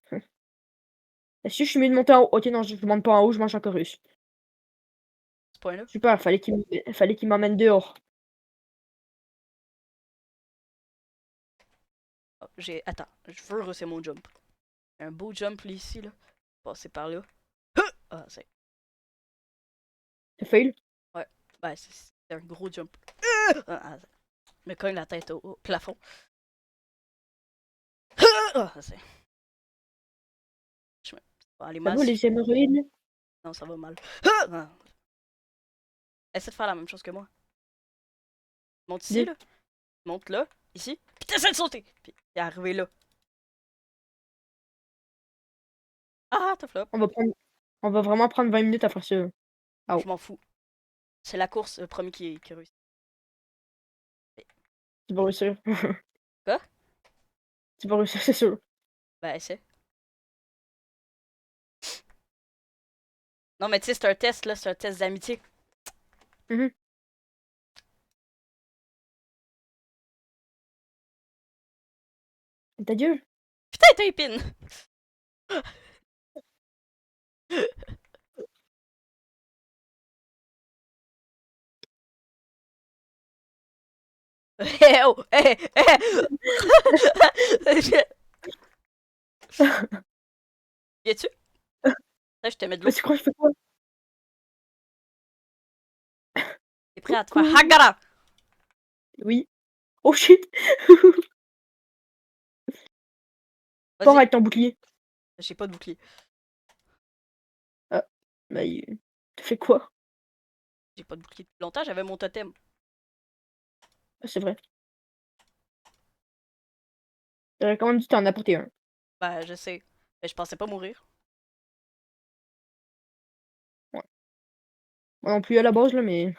Est-ce que je suis mieux de monter en haut? Ok, non, je monte pas en haut, je mange un chorus. Ce point-là. Super, fallait qu'il m'emmène dehors. Oh, Attends, je veux recer mon jump. Un beau jump là, ici, là. Passer par là. Ah, c'est. T'as fail? Ouais. Ouais, c'est un gros jump. Ah, me cogne la tête au plafond. Ah, c'est. Ça va aller Ça mal va si je les fais. hémorroïdes, là? Non, ça va mal. Ah. Essaie de faire la même chose que moi. Monte ici, Dis, là. Monte là. Ici. Puis t'essaies de sauter. Puis t'es arrivé là. Ah, t'as flop. on va prendre, on va vraiment prendre 20 minutes à faire ça. Ah, Je m'en fous. C'est la course, le premier qui réussit. c'est pas réussir. Quoi? C'est pas réussir, c'est sûr. Ben, essaie. Non, mais tu sais, c'est un test, là. C'est un test d'amitié. Mhm. Ta gueule. Putain, t'as épine! Eh oh! Eh! Eh! Viens-tu? Là, je te mets de Mais l'eau. tu crois que je fais quoi? T'es prêt à te faire Coucou. Hagara! Oui. Oh shit! Pars Vas-y. avec ton bouclier. J'ai pas de bouclier. Ah, bah, t'as fait quoi? J'ai pas de bouclier depuis longtemps, j'avais mon totem. Ah, c'est vrai. J'aurais quand même dû t'en apporter un. Ben, je sais. Mais je pensais pas mourir. Ouais. Moi non plus à la base, là, mais.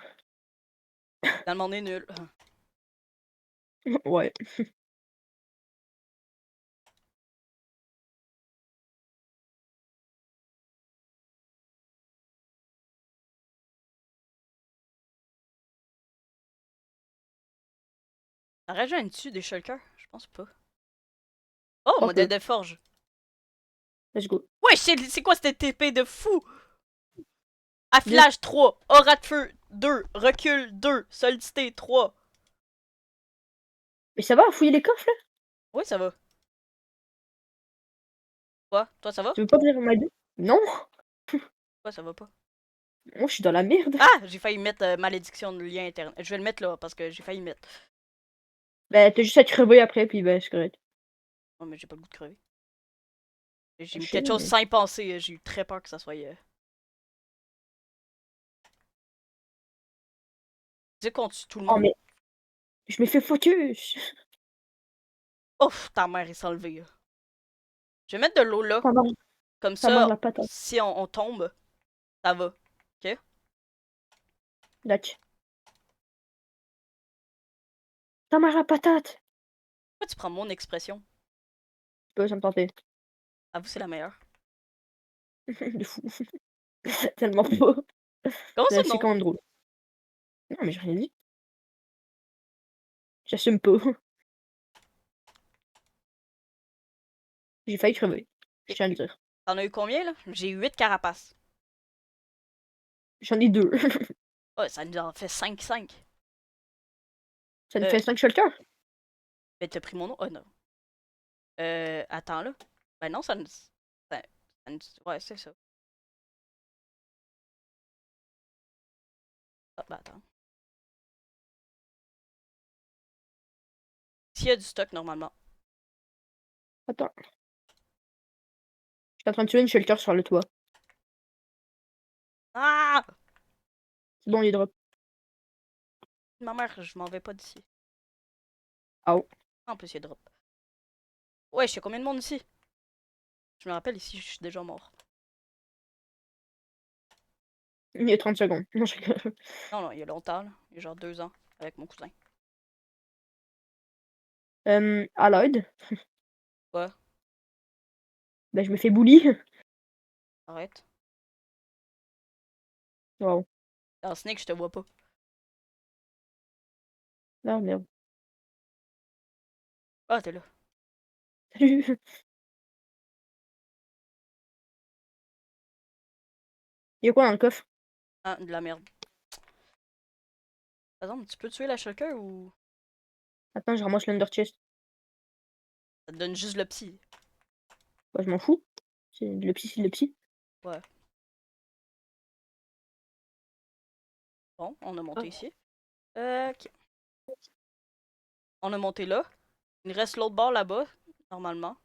Finalement, on est nul. Ouais. Ça rejoint dessus des shulkers? Je pense pas. Oh, Oh modèle peu. de forge. Let's go. Ouais, c'est quoi cette TP de fou? Dis. Affilage 3, aura de feu 2, recul 2, solidité 3. Mais ça va, fouiller les coffres, là? Oui, ça va. Quoi? Toi, ça va? Tu veux pas venir m'aider? Non! Quoi, ça va pas? Moi, je suis dans la merde. Ah! J'ai failli mettre malédiction de lien interne. Je vais le mettre là parce que j'ai failli mettre. Bah, t'as juste à crever après, puis ben, c'est correct. Oh, mais j'ai pas le goût de crever. J'ai Je mis sais, quelque chose mais. sans y penser. J'ai eu très peur que ça soit. Tu sais qu'on tue tout le Oh, monde. mais. Je m'ai fait focus! Ouf, ta mère est s'enlever. Là. Je vais mettre de l'eau là. Ça mange, Comme ça mange ça, la patate. si on tombe, ça va. Ok? Dac. Ça mange la patate! Pourquoi tu prends mon expression? Ça me tentait. Avoue, c'est la meilleure. De fou. Tellement pas. Comment ça, C'est non? quand même drôle. Non, mais j'ai rien dit. J'assume pas. J'ai failli crever. Je Ok. tiens à le dire. T'en as eu combien, là? J'ai eu 8 carapaces. J'en ai deux. Oh, ça nous en fait 5-5. Ça me Euh, fait 5 shulkers. ben t'as pris mon nom? Oh non. Attends là. Ben non, ouais, c'est ça. Ah, ben attends. S'il y a du stock, normalement. Attends. Je suis en train de tuer une shelter sur le toit. Ah! C'est bon, il drop. Ma mère, je m'en vais pas d'ici. Oh. En plus, il drop. Ouais, je sais combien de monde ici? Je me rappelle, ici, je suis déjà mort. Il y a 30 secondes. Non, Non, non, il y a longtemps, là. Il y a genre 2 ans, avec mon cousin. à l'aide. Ouais, Ben, je me fais bully. arrête. Wow. Ah, Snake, je te vois pas. Ah, merde. Ah, t'es là. Salut. Il y a quoi dans le coffre? Ah, de la merde. Par exemple, tu peux tuer la shulker ou Attends, je ramasse l'under chest. ça te donne juste le psy? Ouais, je m'en fous. C'est le psy, c'est le psy. Ouais. Bon, on a monté ici. Ok. On a monté là. Il reste l'autre bord là-bas, normalement.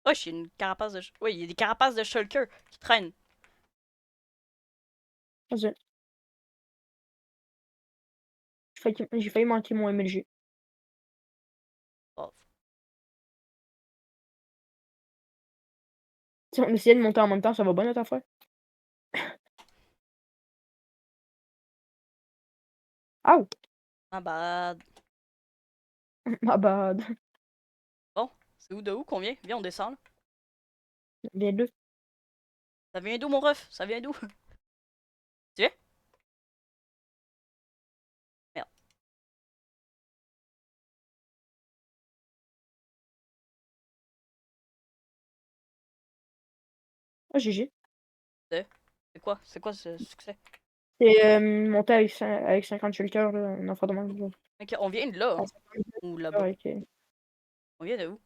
Oh, j'ai une carapace de... Oui, il y a des carapaces de shulker qui traînent. Vas-y. J'ai failli manquer mon MLG. Oh. Si on essayait de monter en même temps, ça va bien notre affaire? Aouh! Ah bah... Ma bad. Bon, c'est où de où qu'on vient? Viens, on descend là. Viens là. Ça vient d'où, mon ref? Ça vient d'où? Tu viens? Merde. Ah, GG. C'est quoi? C'est quoi ce succès? C'est monter avec 50 shulkers, là, un enfant de même. Là. Ok, on vient de là, Ah, hein? 50 Ou shulkers là-bas. avec, On vient de où?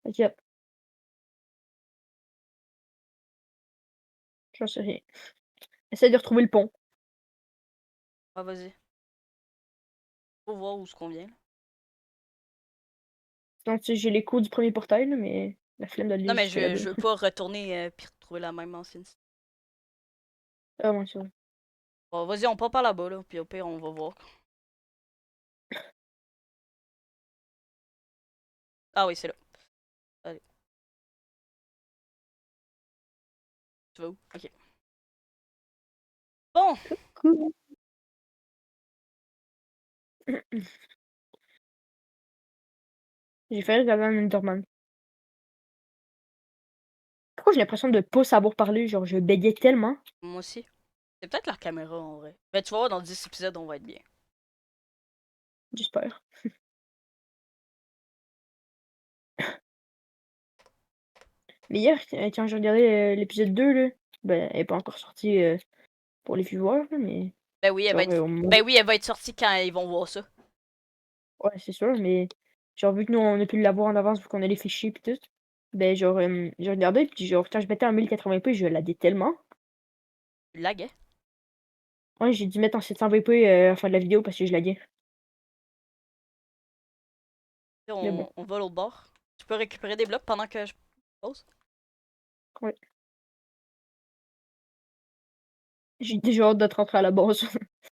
ok, j'en sais rien. Essaye de retrouver le pont. Ah, vas-y. Faut voir où ce qu'on vient, là. Donc, tu sais, j'ai l'écho du premier portail, là, mais la flemme d'aller Non, mais jusque là-bas. je veux pas retourner puis retrouver la même ancienne. Ah, ouais, c'est vrai. Bon, vas-y, on part par là-bas, là. Puis au pire, on va voir. Ah oui, c'est là. Allez, tu vas où? Ok. Bon! Cool. J'ai failli regarder un Enderman. Pourquoi j'ai l'impression de pas savoir parler? Genre, je bégayais tellement. Moi aussi. C'est peut-être leur caméra, en vrai. Mais tu vas voir, dans 10 épisodes, on va être bien. J'espère. Mais hier, quand j'ai regardé l'épisode 2, là, ben, elle est pas encore sortie pour les viewers, là, mais Ben oui, elle va genre, être... Ben oui, elle va être sortie quand ils vont voir ça. ouais, c'est sûr, mais genre, vu que nous, on a pu l'avoir en avance, vu qu'on a les fichiers pis tout, ben, genre, j'ai regardé, puis genre, quand je mettais en 1080p, je laguais tellement. Tu lagues, Ouais, j'ai dû mettre en 720p à la fin de la vidéo parce que je laguais. Mais bon, on va à l'autre bord. Tu peux récupérer des blocs pendant que je pose? ouais. J'ai déjà hâte de te rentrer à la base.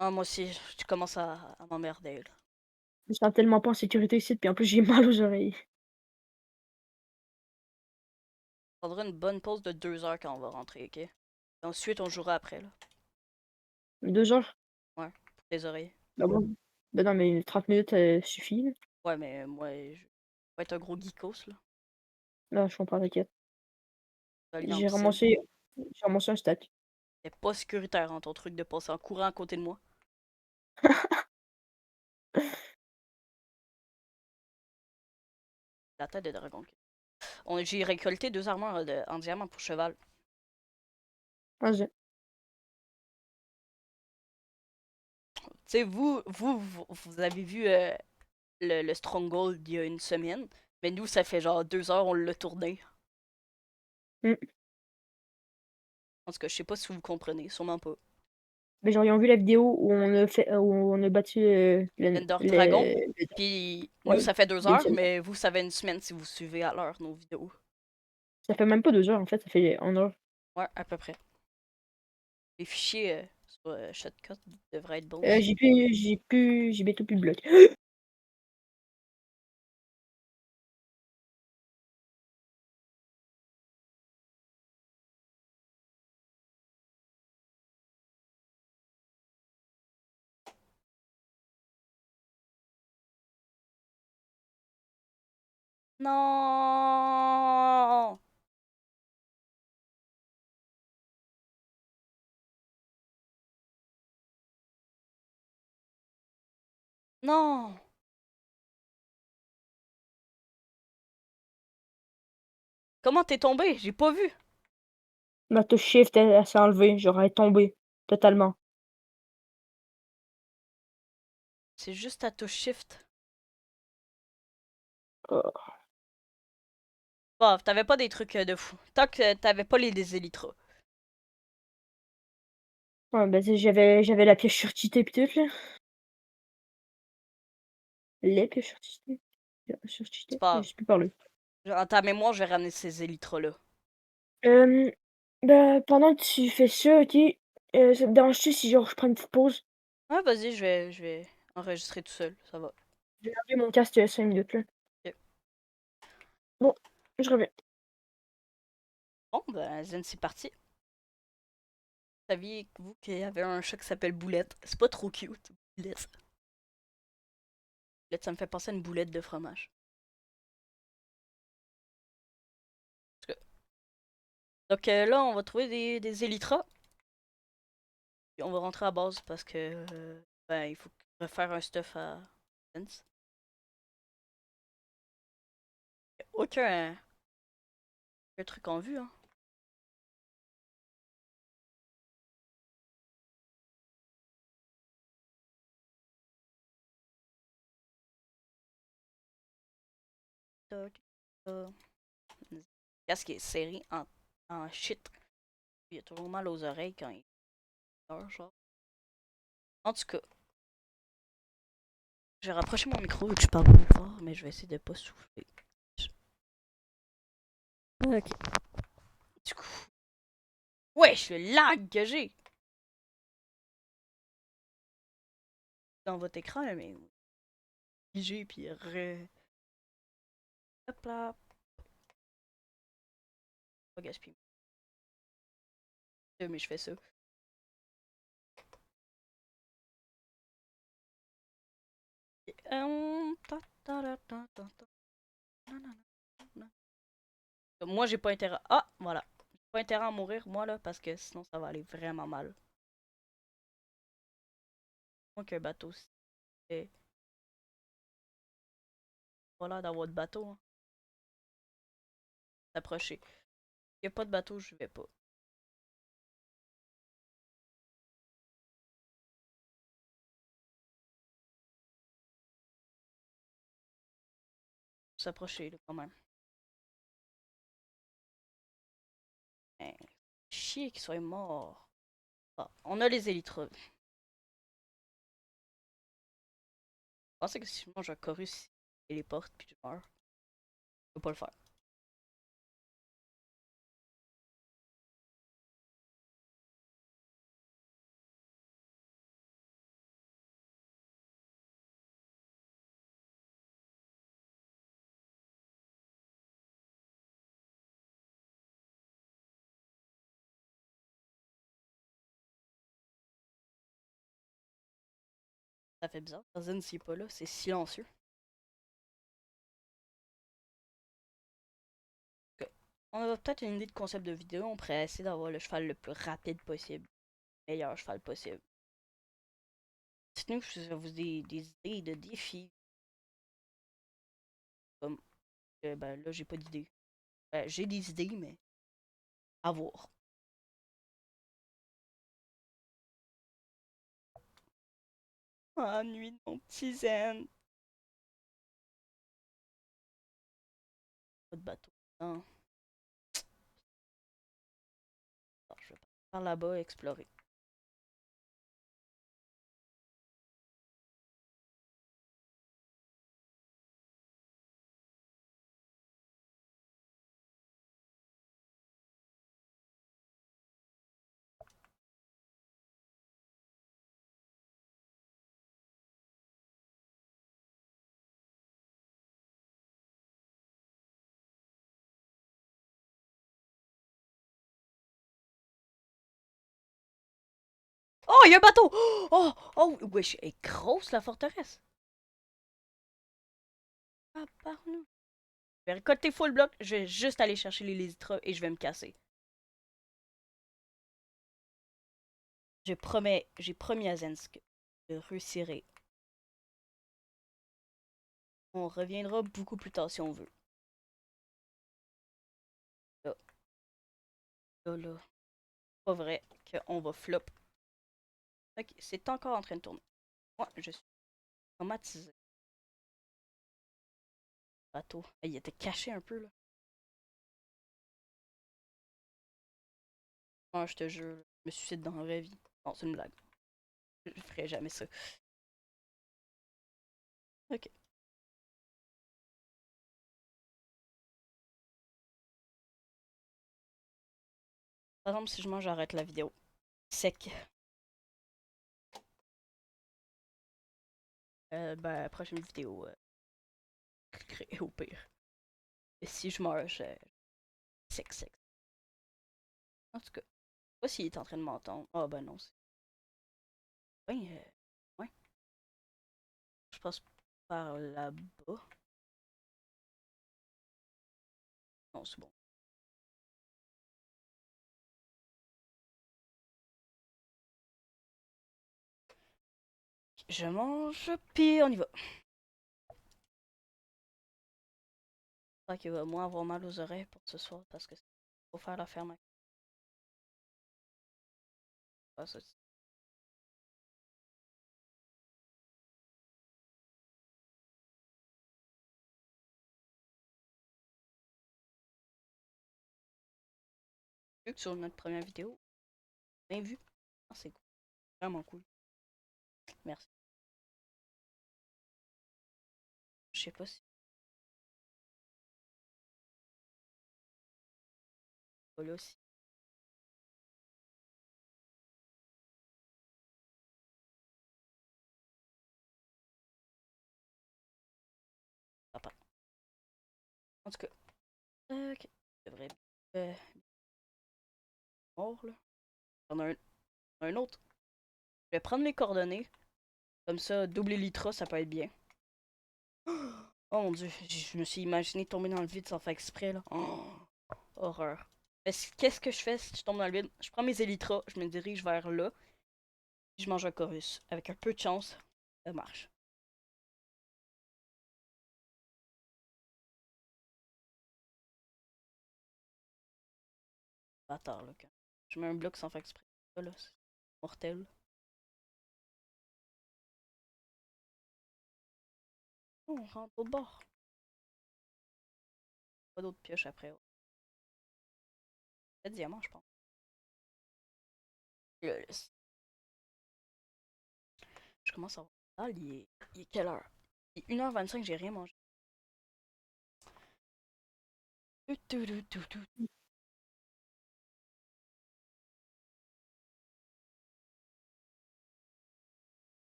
Ah, moi aussi, je commence à m'emmerder, là. Je me sens tellement pas en sécurité ici, puis en plus, j'ai mal aux oreilles. On prendra une bonne pause de 2 heures quand on va rentrer, ok? Et ensuite, on jouera après, là. 2 heures? Ouais, pour les oreilles. Ben bon. Ben non, mais 30 minutes suffit, là. Ouais, mais moi, je vais être un gros geekos, là. Là, je comprends, t'inquiète. Je vais aller en J'ai piscine. ramassé, j'ai ramassé un stack. C'est pas sécuritaire, hein, ton truc de passer en courant à côté de moi. La tête de dragon. J'ai récolté 2 armures en diamant pour cheval. Vas-y. Tu sais, vous avez vu le Stronghold il y a une semaine. Mais nous, ça fait genre 2 heures, on l'a tourné. Mm. En tout cas, je sais pas si vous comprenez, sûrement pas. Ben, genre, ils ont vu la vidéo où on a battu Ender Dragon. le Puis nous, ouais, ça fait 2 heures, Vincent. mais vous, ça fait une semaine si vous suivez à l'heure nos vidéos. Ça fait même pas 2 heures, en fait, ça fait 1 heure. Ouais, à peu près. Les fichiers sur Shotcut devraient être bons aussi. J'ai bientôt plus de blocs. Non! Non! Comment t'es tombé? J'ai pas vu. Ma touche shift, elle s'est enlevée, genre, elle est tombée, totalement. C'est juste ta touche shift. Oh. Bah, t'avais pas des trucs de fou. Tant que t'avais pas des élytras. Ouais, ben, tu sais, j'avais la pièce surtitée pis tout, là. Les pièces surtitées? C'est Surtitées? pas Je grave. sais plus parler. En ta mémoire, je vais ramener ces élytras-là. Hem, Bah, pendant que tu fais ça, OK, ça te dérange-tu si, genre, je prends une petite pause? Ouais, vas-y, je vais enregistrer tout seul. Ça va. Je vais enlever mon casque, 5 minutes, là. Ok. Bon, je reviens. Bon, ben, Zen, c'est parti. Saviez-vous qu'il y avait un chat qui s'appelle Boulette? C'est pas trop cute. Boulette. Boulette, ça me fait penser à une boulette de fromage. En tout cas. Donc là, on va trouver des élytras. Puis on va rentrer à base parce que ben, il faut refaire un stuff à Sense. Aucun truc en vue, hein. Toc, toc. Le casque est serré en shit. Il a toujours mal aux oreilles quand il dort, genre. En tout cas, j'ai rapproché mon micro vu que je parle plus fort, mais je vais essayer de pas souffler. Ok. Du coup. Wesh, le lag que j'ai! Dans votre écran, là, mais. J'ai puis hop là. Pas gaspiller. Mais je fais ça. Ta, ta, ta, ta, ta, ta. Moi, j'ai pas intérêt. Ah, voilà. J'ai pas intérêt à mourir, moi, là, parce que sinon, ça va aller vraiment mal. Moi, qu'un bateau, c'est. Voilà, dans votre bateau, hein. S'approcher. Y a pas de bateau, je vais pas. S'approcher, là, quand même. Hein, chier qu'ils soient morts. Ah, on a les élytres. Je pensais que si je mange un chorus et les portes, puis je meurs. Je peux pas le faire. Ça fait bizarre. Zen, s'il est pas là, c'est silencieux. Ok. On a peut-être une idée de concept de vidéo. On pourrait essayer d'avoir le cheval le plus rapide possible. Le meilleur cheval possible. Dites-nous si vous avez des idées de défis. Comme, ben là, j'ai pas d'idée. Ben, j'ai des idées, mais à voir. Ah, nuit de mon petit Zen. Pas de bateau. Non. Alors, je vais par là-bas explorer. Oh, il y a un bateau! Oh, oh, wesh, elle est grosse la forteresse. Ah, pardon. Je vais récolter full bloc, je vais juste aller chercher les Lysitra et je vais me casser. J'ai promis à Zensk que je réussirai. On reviendra beaucoup plus tard si on veut. Là, là. Pas vrai qu'on va flop. Ok, c'est encore en train de tourner. Moi, je suis traumatisé. Bateau. Ah, il était caché un peu, là. Moi, je te jure, je me suicide dans la vraie vie. Non, c'est une blague. Je ferai jamais ça. Ok. Par exemple, si je mange, j'arrête la vidéo. Sec. Ben, prochaine vidéo, au pire. Et si je meurs, je... Sec, sec. En tout cas, je sais pas s'il est en train de m'entendre. Ah, ben non. Ben, ouais. Je passe par là-bas. Non, c'est bon. Je mange, puis on y va. J'espère qu'il va moins avoir mal aux oreilles pour ce soir parce que faut faire la ferme. Ah, ça, vu que sur notre première vidéo, bien vu. Ah, c'est cool. Vraiment cool. Merci. Je sais pas si. Voilà aussi. Papa. En tout cas. Ok. C'est vrai. Euh, mort là. On a un autre. Je vais prendre les coordonnées. Comme ça, double Elytra, ça peut être bien. Oh mon dieu, je me suis imaginé tomber dans le vide sans faire exprès là. Oh, horreur. Qu'est-ce que je fais si je tombe dans le vide? Je prends mes Elytras, je me dirige vers là. Je mange un chorus. Avec un peu de chance, ça marche. Bâtard là. Je mets un bloc sans faire exprès. Ça là, c'est mortel. Oh, on rentre au bord. Pas d'autres pioches après. Ouais. C'est diamant, je pense. Là, je commence à voir. Ah, il est quelle heure? Il est 1h25, j'ai rien mangé.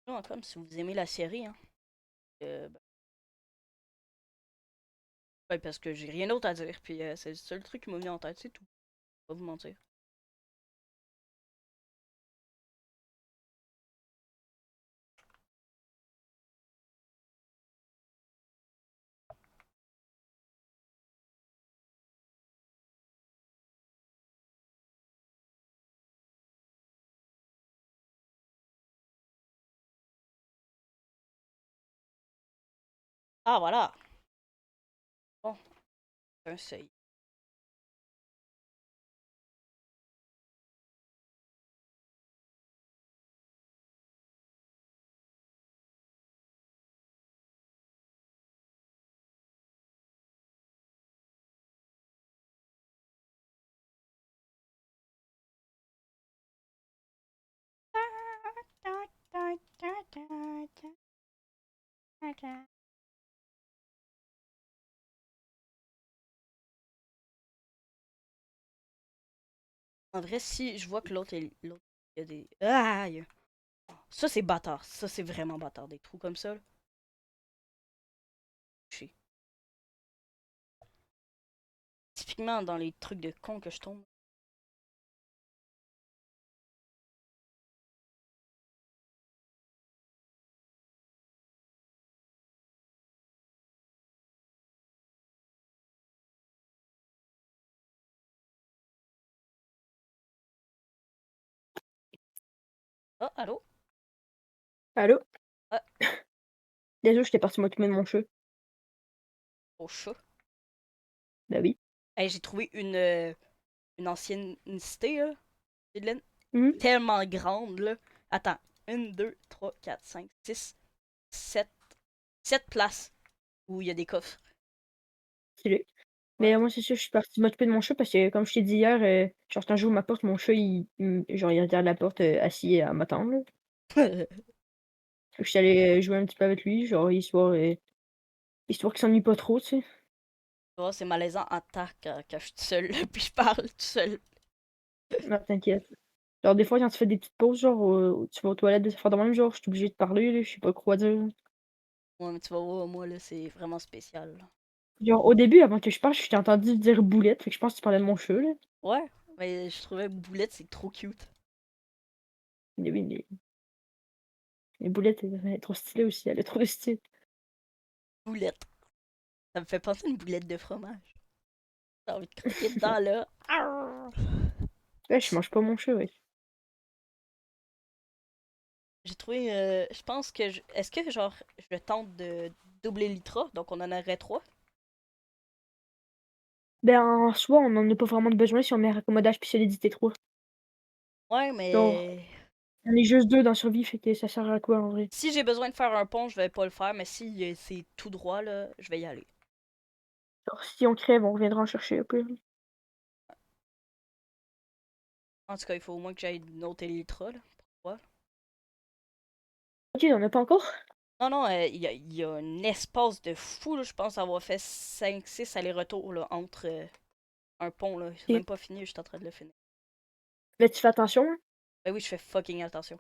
Non, comme si vous aimez la série, hein. Ben, ouais, parce que j'ai rien d'autre à dire, puis c'est le seul truc qui m'a venu en tête, c'est tout. Pas vous mentir. Ah, voilà! Bon, c'est un seuil. En vrai, si je vois que l'autre, il y a des. Aïe! Ça, c'est bâtard. Ça, c'est vraiment bâtard. Des trous comme ça, là. Chier. Typiquement dans les trucs de con que je tombe. Ah, allô? Allô? Ah, Désolé, j'étais parti m'occuper de mon chat. au chat. Bah oui. Hey, j'ai trouvé une ancienne une cité, là. Madeleine. Mhm. Tellement grande, là. Attends. Une, deux, trois, quatre, cinq, six, sept. Sept places où il y a des coffres. Stylé. Ouais. Mais moi, c'est sûr, je suis partie m'occuper de mon chat parce que, comme je t'ai dit hier, genre, quand j'ouvre ma porte, mon chat, genre, il est derrière la porte, assis à m'attendre, là. Fait que j'étais allée jouer un petit peu avec lui, genre, histoire qu'il s'ennuie pas trop, tu sais. Oh, c'est malaisant en temps quand je suis toute seule, là, puis je parle toute seule. Non, t'inquiète. Genre, des fois, quand tu fais des petites pauses, genre, tu vas aux toilettes, de faire de même, genre, je suis obligée de parler, là, je sais pas quoi dire. Ouais, mais tu vas voir, moi, là, c'est vraiment spécial, là. Genre, au début, avant que je parle, je t'ai entendu dire boulette, fait que je pense que tu parlais de mon chat, là. Ouais, mais je trouvais Boulette, c'est trop cute. Mais oui, mais boulette, elle est trop stylée aussi, elle est trop de style. Boulette. Ça me fait penser à une boulette de fromage. J'ai envie de croquer dedans, là. Arrgh. Ouais, je mange pas mon chat, ouais. J'ai trouvé, je pense que est-ce que genre je tente de doubler l'itra, donc on en aurait trois? Ben, en soi, on en a pas vraiment de besoin si on met raccommodage puis solidité 3. Ouais, Genre, mais on est juste 2 dans survie, fait que ça sert à quoi en vrai? si j'ai besoin de faire un pont, je vais pas le faire, mais si c'est tout droit là, je vais y aller. Genre, si on crève, on reviendra en chercher un peu. En tout cas, il faut au moins que j'aille noter l'itra là. Pourquoi? Ok, on a pas encore? Non, non, il y a un espace de fou là, je pense avoir fait 5 6 allers-retours là, entre un pont là. C'est Ok. même pas fini, je suis en train de le finir. Mais tu fais attention, hein? Ben oui, je fais fucking attention.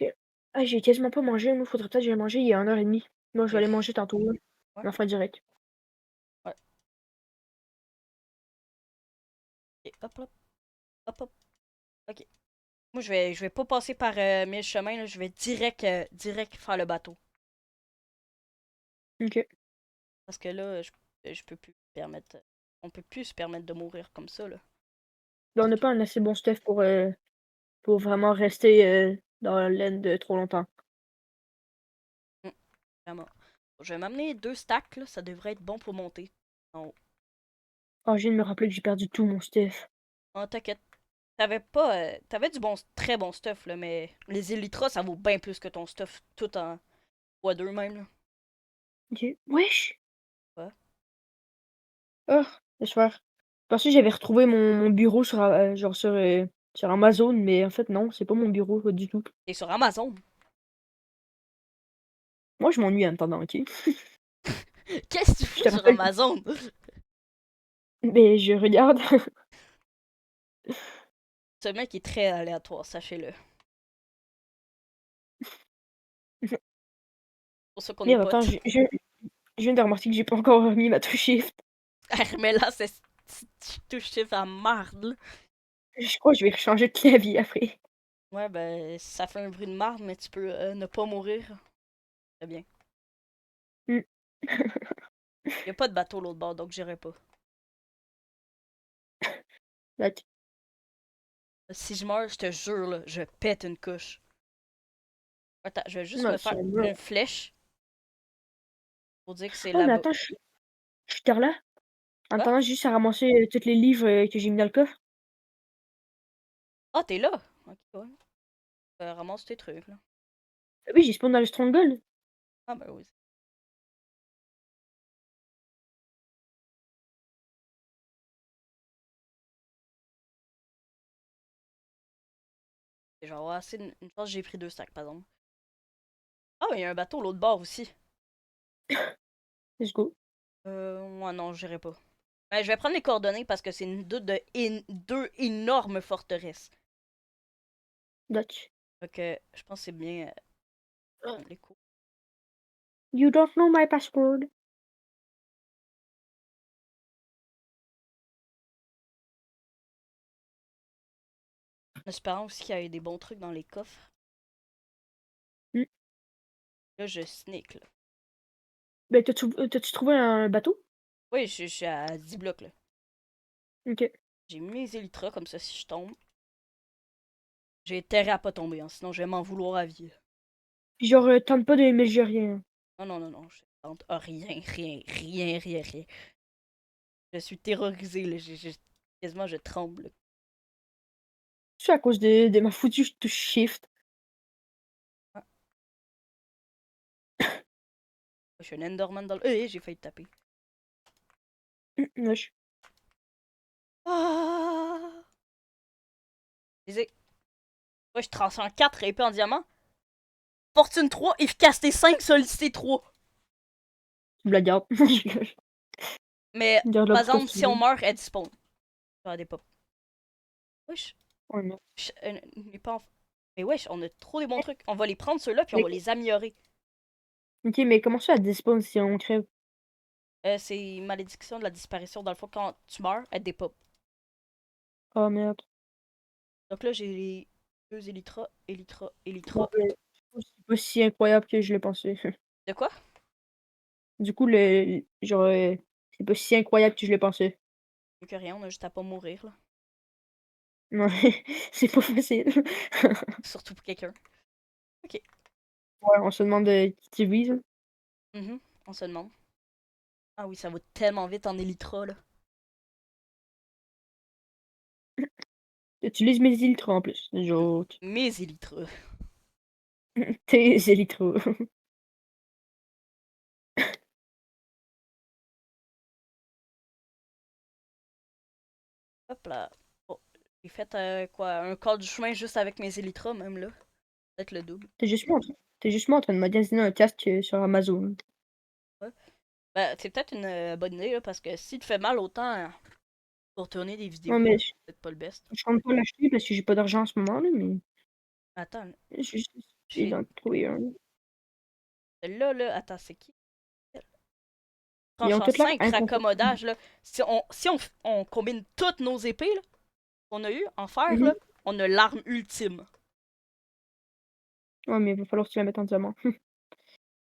Ok. Ah, j'ai quasiment pas mangé, moi, faudrait peut-être que j'aille manger il y a 1h30. Moi, je vais Et, aller manger tantôt, là. ouais, On en fera direct. ouais. Et hop, hop, hop, hop. Ok. Moi, je vais pas passer par mille chemins, là. Je vais direct faire le bateau. Ok. Parce que là, je peux plus me permettre. On peut plus se permettre de mourir comme ça, là. Là, on n'a pas un assez bon stuff pour vraiment rester dans la laine de trop longtemps. Hum, vraiment. Je vais m'amener 2 stacks, là. Ça devrait être bon pour monter. En haut. Oh, je viens de me rappeler que j'ai perdu tout mon stuff. Oh, t'inquiète. T'avais pas. T'avais du bon, très bon stuff, là, mais les Elytras, ça vaut bien plus que ton stuff, tout en x2 même, là. Ok. Wesh! Ouais. Oh, laisse faire. Je pensais que j'avais retrouvé mon bureau sur, genre sur Amazon, mais en fait, non, c'est pas mon bureau, pas du tout. Et sur Amazon. Moi, je m'ennuie en attendant, ok? Qu'est-ce que tu Je fous te sur rappelle, Amazon? mais je regarde. Ce mec est très aléatoire, sachez-le. C'est pour ça qu'on est Mais attends, potes. je viens de remarquer que j'ai pas encore remis ma touche shift. Mais là, c'est tu touches à marde, là. Je crois que je vais changer de clavier après. Ouais, ben, ça fait un bruit de marde, mais tu peux ne pas mourir. Très bien. Hmm. Y a pas de bateau l'autre bord, donc j'irai pas. Like, Si je meurs, je te jure, là, je pète une couche. Attends, je vais juste non, me faire c'est un mur. une flèche pour dire que c'est Oh, mais là-bas. attends, je suis tard là. En Quoi? attendant, j'ai juste à ramasser tous les livres que j'ai mis dans le coffre. Ah, t'es là? Ok, ouais. Ramasse tes trucs, là. Ah oui, j'ai spawn dans le Stronghold. Ah, ben oui. C'est genre, ouais, c'est une chance, j'ai pris 2 stacks, par exemple. Ah, mais il y a un bateau l'autre bord aussi. Let's go. Ouais, non, j'irai pas. Je vais prendre les coordonnées parce que c'est deux énormes forteresses. Dutch. Donc, je pense que c'est bien les coups. You don't know my password. En espérant aussi qu'il y ait des bons trucs dans les coffres. Hmm. Là, je sneak, là. Ben, t'as-tu trouvé un bateau? Oui, je suis à 10 blocs, là. Ok. J'ai mis mes élytras comme ça si je tombe. J'ai intérêt à pas tomber, hein, sinon je vais m'en vouloir à vie. Genre, tente pas de MSG rien. Non, non, non, non, je tente rien, rien, rien, rien, rien. Je suis terrorisé, là. Quasiment, je tremble. C'est à cause de ma foutue touche shift. Ah, je suis un Enderman dans le. J'ai failli te taper. Wesh. Ah! Disais. Ouais, je transforme 4 épées en diamant. Fortune 3, efficacité 5, solidité 3. Tu me la gardes. Mais, Garde-la par pour toi exemple, si tu si on veux. meurt, elle spawn. Ça des pop. Wesh. Ouais, mais... Mais pas en... Mais wesh, on a trop des bons trucs. On va les prendre ceux-là, puis on mais- va les améliorer. Ok, mais comment ça, elle despawn si on crève? C'est malédiction de la disparition. Dans le fond, quand tu meurs, elle dépop. Oh merde. Donc là, j'ai les deux Elytra, Elytra, Bon, Elytra. ben, c'est pas si incroyable que je l'ai pensé. De quoi? Du coup, genre, c'est pas si incroyable que je l'ai pensé. Mieux que rien, on a juste à pas mourir, là. Ouais, c'est pas facile. Surtout pour quelqu'un. Ok. Ouais, on se demande qui vise. Mhm, on se demande. Ah oui, ça va tellement vite en Elytra, là. Tu utilises mes iltras en plus. Genre, Mes Elytra. tes élitros. Hop là. Oh, j'ai fait quoi, un quart du chemin juste avec mes Elytra, même là. Peut-être le double. T'es justement en train de magasiner un casque sur Amazon. Ouais. Ben, c'est peut-être une bonne idée, là, parce que si tu fais mal autant pour tourner des Ouais, vidéos, mais c'est peut-être pas le best. je compte pas l'acheter parce que j'ai pas d'argent en ce moment, là, mais Attends, je vais essayer j'ai d'en trouver un. celle-là, là, attends, c'est qui? Ils ont Franchement, toutes l'air 5 incompatibles. raccommodages, là. Si on combine toutes nos épées, là, qu'on a eu en fer, là, Mhm. on a l'arme ultime. Ouais, mais il va falloir que tu la mettes en diamant.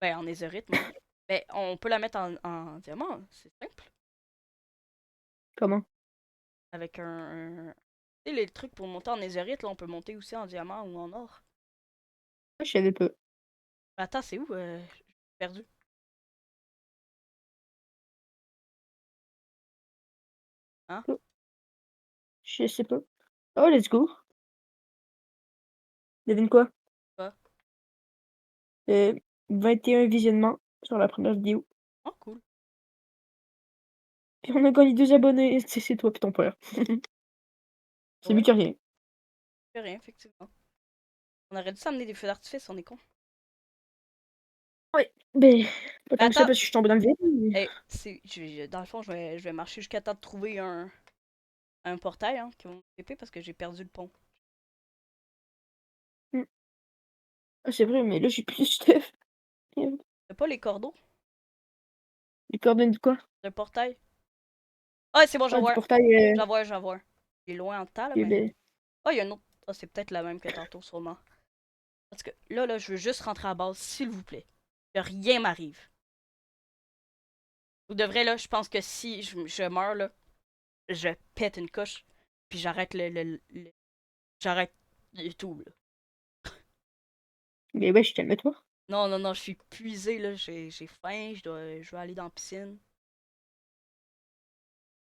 Ben, en ézérite, même. Ben, on peut la mettre en diamant, c'est simple. Comment? Avec tu sais, les trucs pour monter en ézérite, là, on peut monter aussi en diamant ou en or. Je savais pas. Ben, attends, c'est où? J'ai perdu. Hein? Oh, je sais pas. Oh, let's go. Devine quoi? Quoi? Euh, 21 visionnements sur la première vidéo. Oh, cool. Et on a gagné 2 abonnés. C'est toi puis ton père. C'est mieux Ouais, que rien. fait rien, effectivement. On aurait dû s'amener des feux d'artifice, on est con. Ouais, ben, pas tant que ça Attends, parce que je suis tombée dans le vide. Mais... hey, dans le fond, je vais marcher jusqu'à temps de trouver un portail, hein, qui vont m'épée parce que j'ai perdu le pont. Hmm. Ah, c'est vrai, mais là, j'ai plus de stuff. Merde. T'as pas les cordeaux Les coordonnées de quoi? d'un portail? Ah, c'est bon, Ah, j'en du vois un. portail. J'en vois un, j'en vois un. Il est loin en temps, là, Ok, mais. ben, Oh, il y a un autre. Ah, c'est peut-être la même que tantôt, sûrement. Parce que là, je veux juste rentrer à base, s'il vous plaît. Que rien m'arrive. Vous devrez, là, je pense que si je meurs, là, je pète une coche. Puis j'arrête j'arrête YouTube, là. ben ouais, je calme-toi. Non, non, non, je suis épuisé, là. J'ai faim, je vais aller dans la piscine.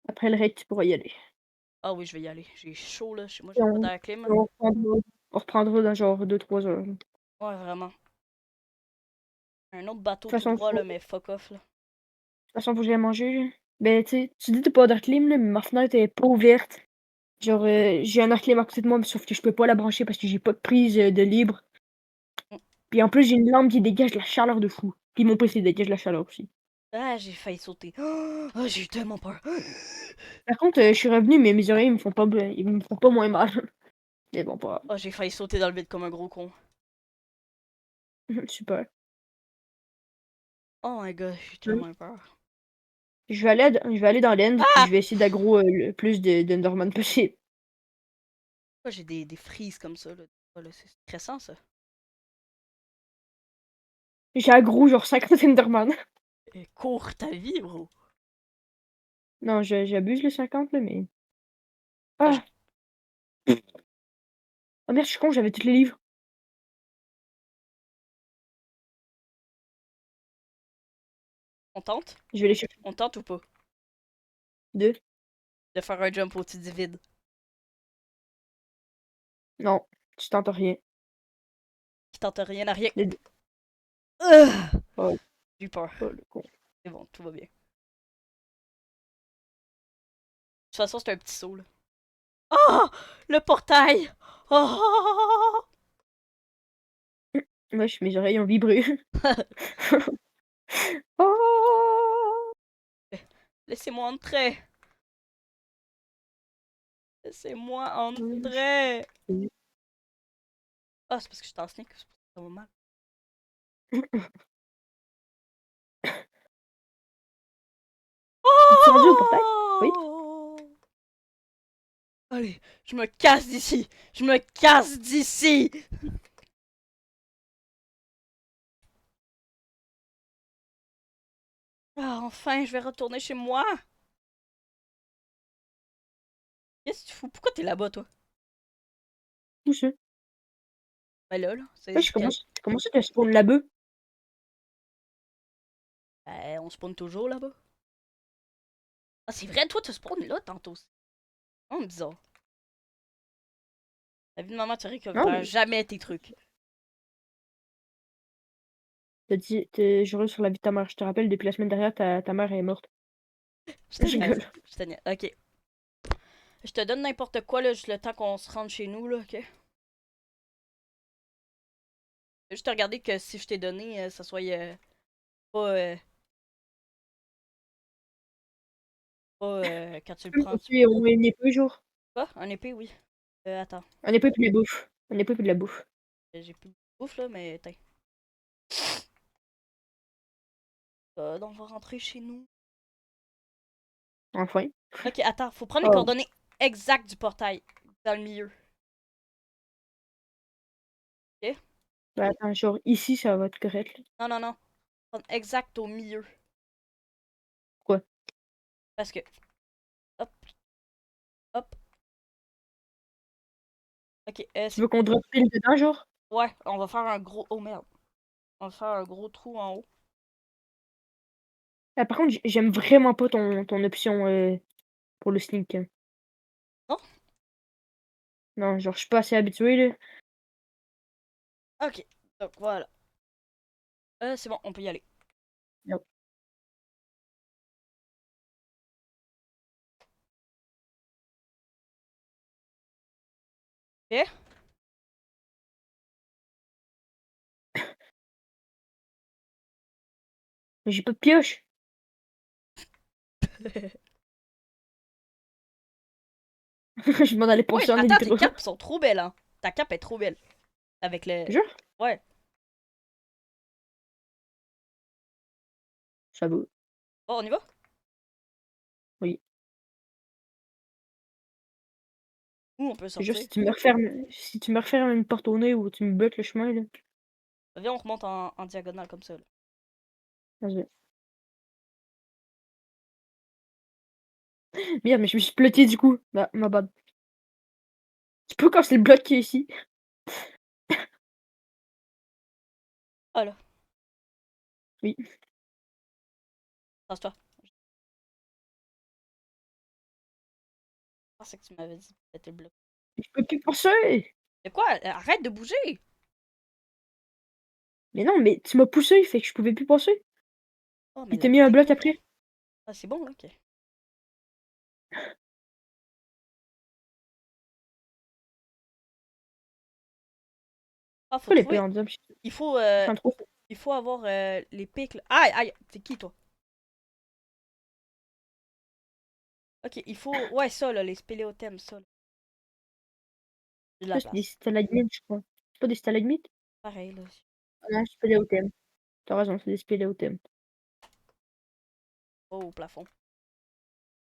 Après le raid, tu pourras y aller. Ah oui, je vais y aller. J'ai chaud, là. Chez moi, Et j'ai pas d'air clim. on reprendra dans genre 2-3 heures. De toute Ouais, vraiment. Un autre bateau tout façon, droit, là, mais fuck off, là. faut que j'aille manger. Là. Ben, tu sais, tu dis que t'as pas d'air clim, là, mais ma fenêtre est pas ouverte. Genre, j'ai un air clim à côté de moi, mais sauf que je peux pas la brancher parce que j'ai pas de prise de libre. Mm. Puis en plus, j'ai une lampe qui dégage la chaleur de fou. Puis mon PC dégage la chaleur aussi. Ah, j'ai failli sauter. Oh, j'ai eu tellement peur. Par contre, je suis revenu, mais mes oreilles ils me font pas moins mal. Mais bon, pas Oh, j'ai failli sauter dans le vide comme un gros con. grave. Super. Oh my god, j'ai Mmh. tellement eu peur. Je vais aller dans l'end, puis Ah! je vais essayer d'aggro, le plus d'Enderman possible. Pourquoi j'ai des frises comme ça, là? Oh, là, c'est stressant, ça. J'ai aggro genre 50 Enderman. Cours ta vie, bro. Non, j'abuse le 50 là, mais Ah, je- ah! Ah merde, je suis con, j'avais tous les livres. On tente? Je vais les chercher. On tente ou pas? 2. De faire un jump au-dessus du vide. Non, tu tentes rien. Qui tente rien à rien. Les 2. Oh, J'ai eu peur. oh, le con. C'est bon, tout va bien. De toute façon, c'est un petit saut, là. Oh! Le portail! Oh! Wesh, mes oreilles ont vibré. Oh! Laissez-moi entrer! Laissez-moi Wesh. entrer! Ah, c'est parce que je suis en sneak, c'est pour ça que ça va mal. Es-tu rendu au portail? Oui? Oh! Allez, je me casse d'ici! Je me casse d'ici! Ah, enfin, je vais retourner chez moi! Qu'est-ce que tu fous? Pourquoi t'es là-bas, toi? Où ça? Ben là, c'est Wesh, quel... comment ça tu spawn là-bas? Ben, on spawn toujours là-bas. Ah, c'est vrai, toi, tu spawn là tantôt. C'est vraiment bizarre. La vie de maman, tu Non, récupères mais jamais tes trucs. je roule sur la vie de ta mère. Je te rappelle, depuis la semaine dernière, ta mère est morte. Je te Je niaise. rigole. Je te niaise. Ok. Je te donne n'importe quoi, là, juste le temps qu'on se rende chez nous, là, ok? Juste regarder que si je t'ai donné, ça soit pas, quand tu le prends. Tu es au moins une épée, jour. Quoi? Un épée, oui. Attends. Un épée puis de la bouffe. Un épée puis de la bouffe. J'ai plus de bouffe, là, mais attends. On va rentrer chez nous. Enfin. Ok, attends. Faut prendre les Oh. coordonnées exactes du portail. Dans le milieu. Ok? Bah, attends, genre ici, ça va être correct, là. Non, non, non. Prendre exact au milieu. Quoi? Parce que... Hop, hop. Ok, Tu c'est... veux qu'on drop pile dedans, genre? Ouais, on va faire un gros... Oh, merde. On va faire un gros trou en haut. Ah, par contre, j'aime vraiment pas ton option pour le sneak, hein. Non? Non, genre, je suis pas assez habitué, là. Ok. Donc, voilà. C'est bon, on peut y aller. Non. Ok? Mais j'ai pas de pioche. Je m'en allais Ouais, passer en attends, tes électro. capes sont trop belles, hein. Ta cape est trop belle. Avec le... Jure? Ouais. Ça va. Oh, on y va? Oui. Où on peut Juste sortir? si tu me refermes une porte au nez ou tu me bloques le chemin, là. Viens, on remonte en diagonale comme ça, là. Vas-y. Merde, mais je me suis ploté du coup. Bah, ma bad. Tu peux casser le bloc qui est ici? Ah là, Oui. passe-toi. Je pensais que tu m'avais dit que c'était le bloc. Je peux plus passer! De quoi? Arrête de bouger! Mais non, mais tu m'as poussé, fait que je pouvais plus passer. Oh, mais Puis la t'as mis un vitesse. bloc après. Ah, c'est bon, là, ok. Ah, faut Pourquoi l'épée trouver. en disant Il faut, je sens trop. il faut avoir les pics, là. Aïe, aïe, c'est qui, toi? Ok, il faut. Ouais, ça, là, les spéléothèmes, ça. Là. J'ai de la Ça, c'est des place. stalagmites, je crois. C'est pas des stalagmites? Pareil, là. Ah non, spéléothèmes. T'as raison, c'est des spéléothèmes. Pas au plafond.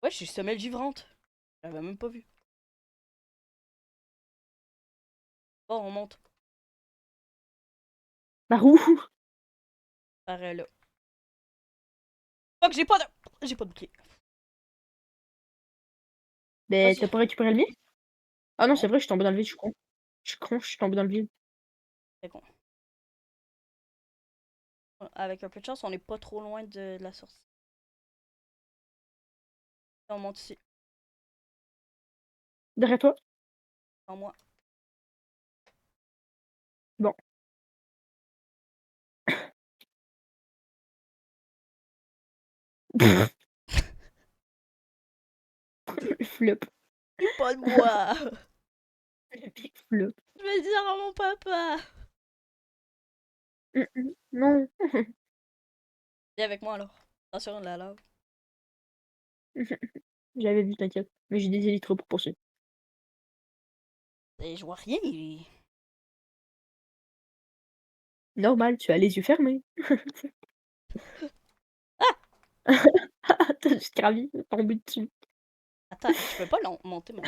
Ouais, j'ai semelle givrante. J'avais même pas vu. Bon, on monte. Par où? Par là. Fuck, j'ai pas de. J'ai pas de bouquet. Ben, Vas-y. t'as pas récupéré le mien? Ah non, Non, c'est vrai, je suis tombé dans le vide, je suis con. Je suis con, je suis tombé dans le vide. c'est con. Avec un peu de chance, on est pas trop loin de la sortie. On monte ici. Derrière toi? En moi. Bon. Flop. Plus pas de moi. Big flop. Je vais le dire à mon papa. Non. Viens avec moi alors. Attention de la lave. J'avais vu, t'inquiète. Mais j'ai des élytres pour poursuivre. Et je vois rien. Normal, tu as les yeux fermés. Ah! T'as juste gravi, tombé dessus. Attends, je peux pas monter ma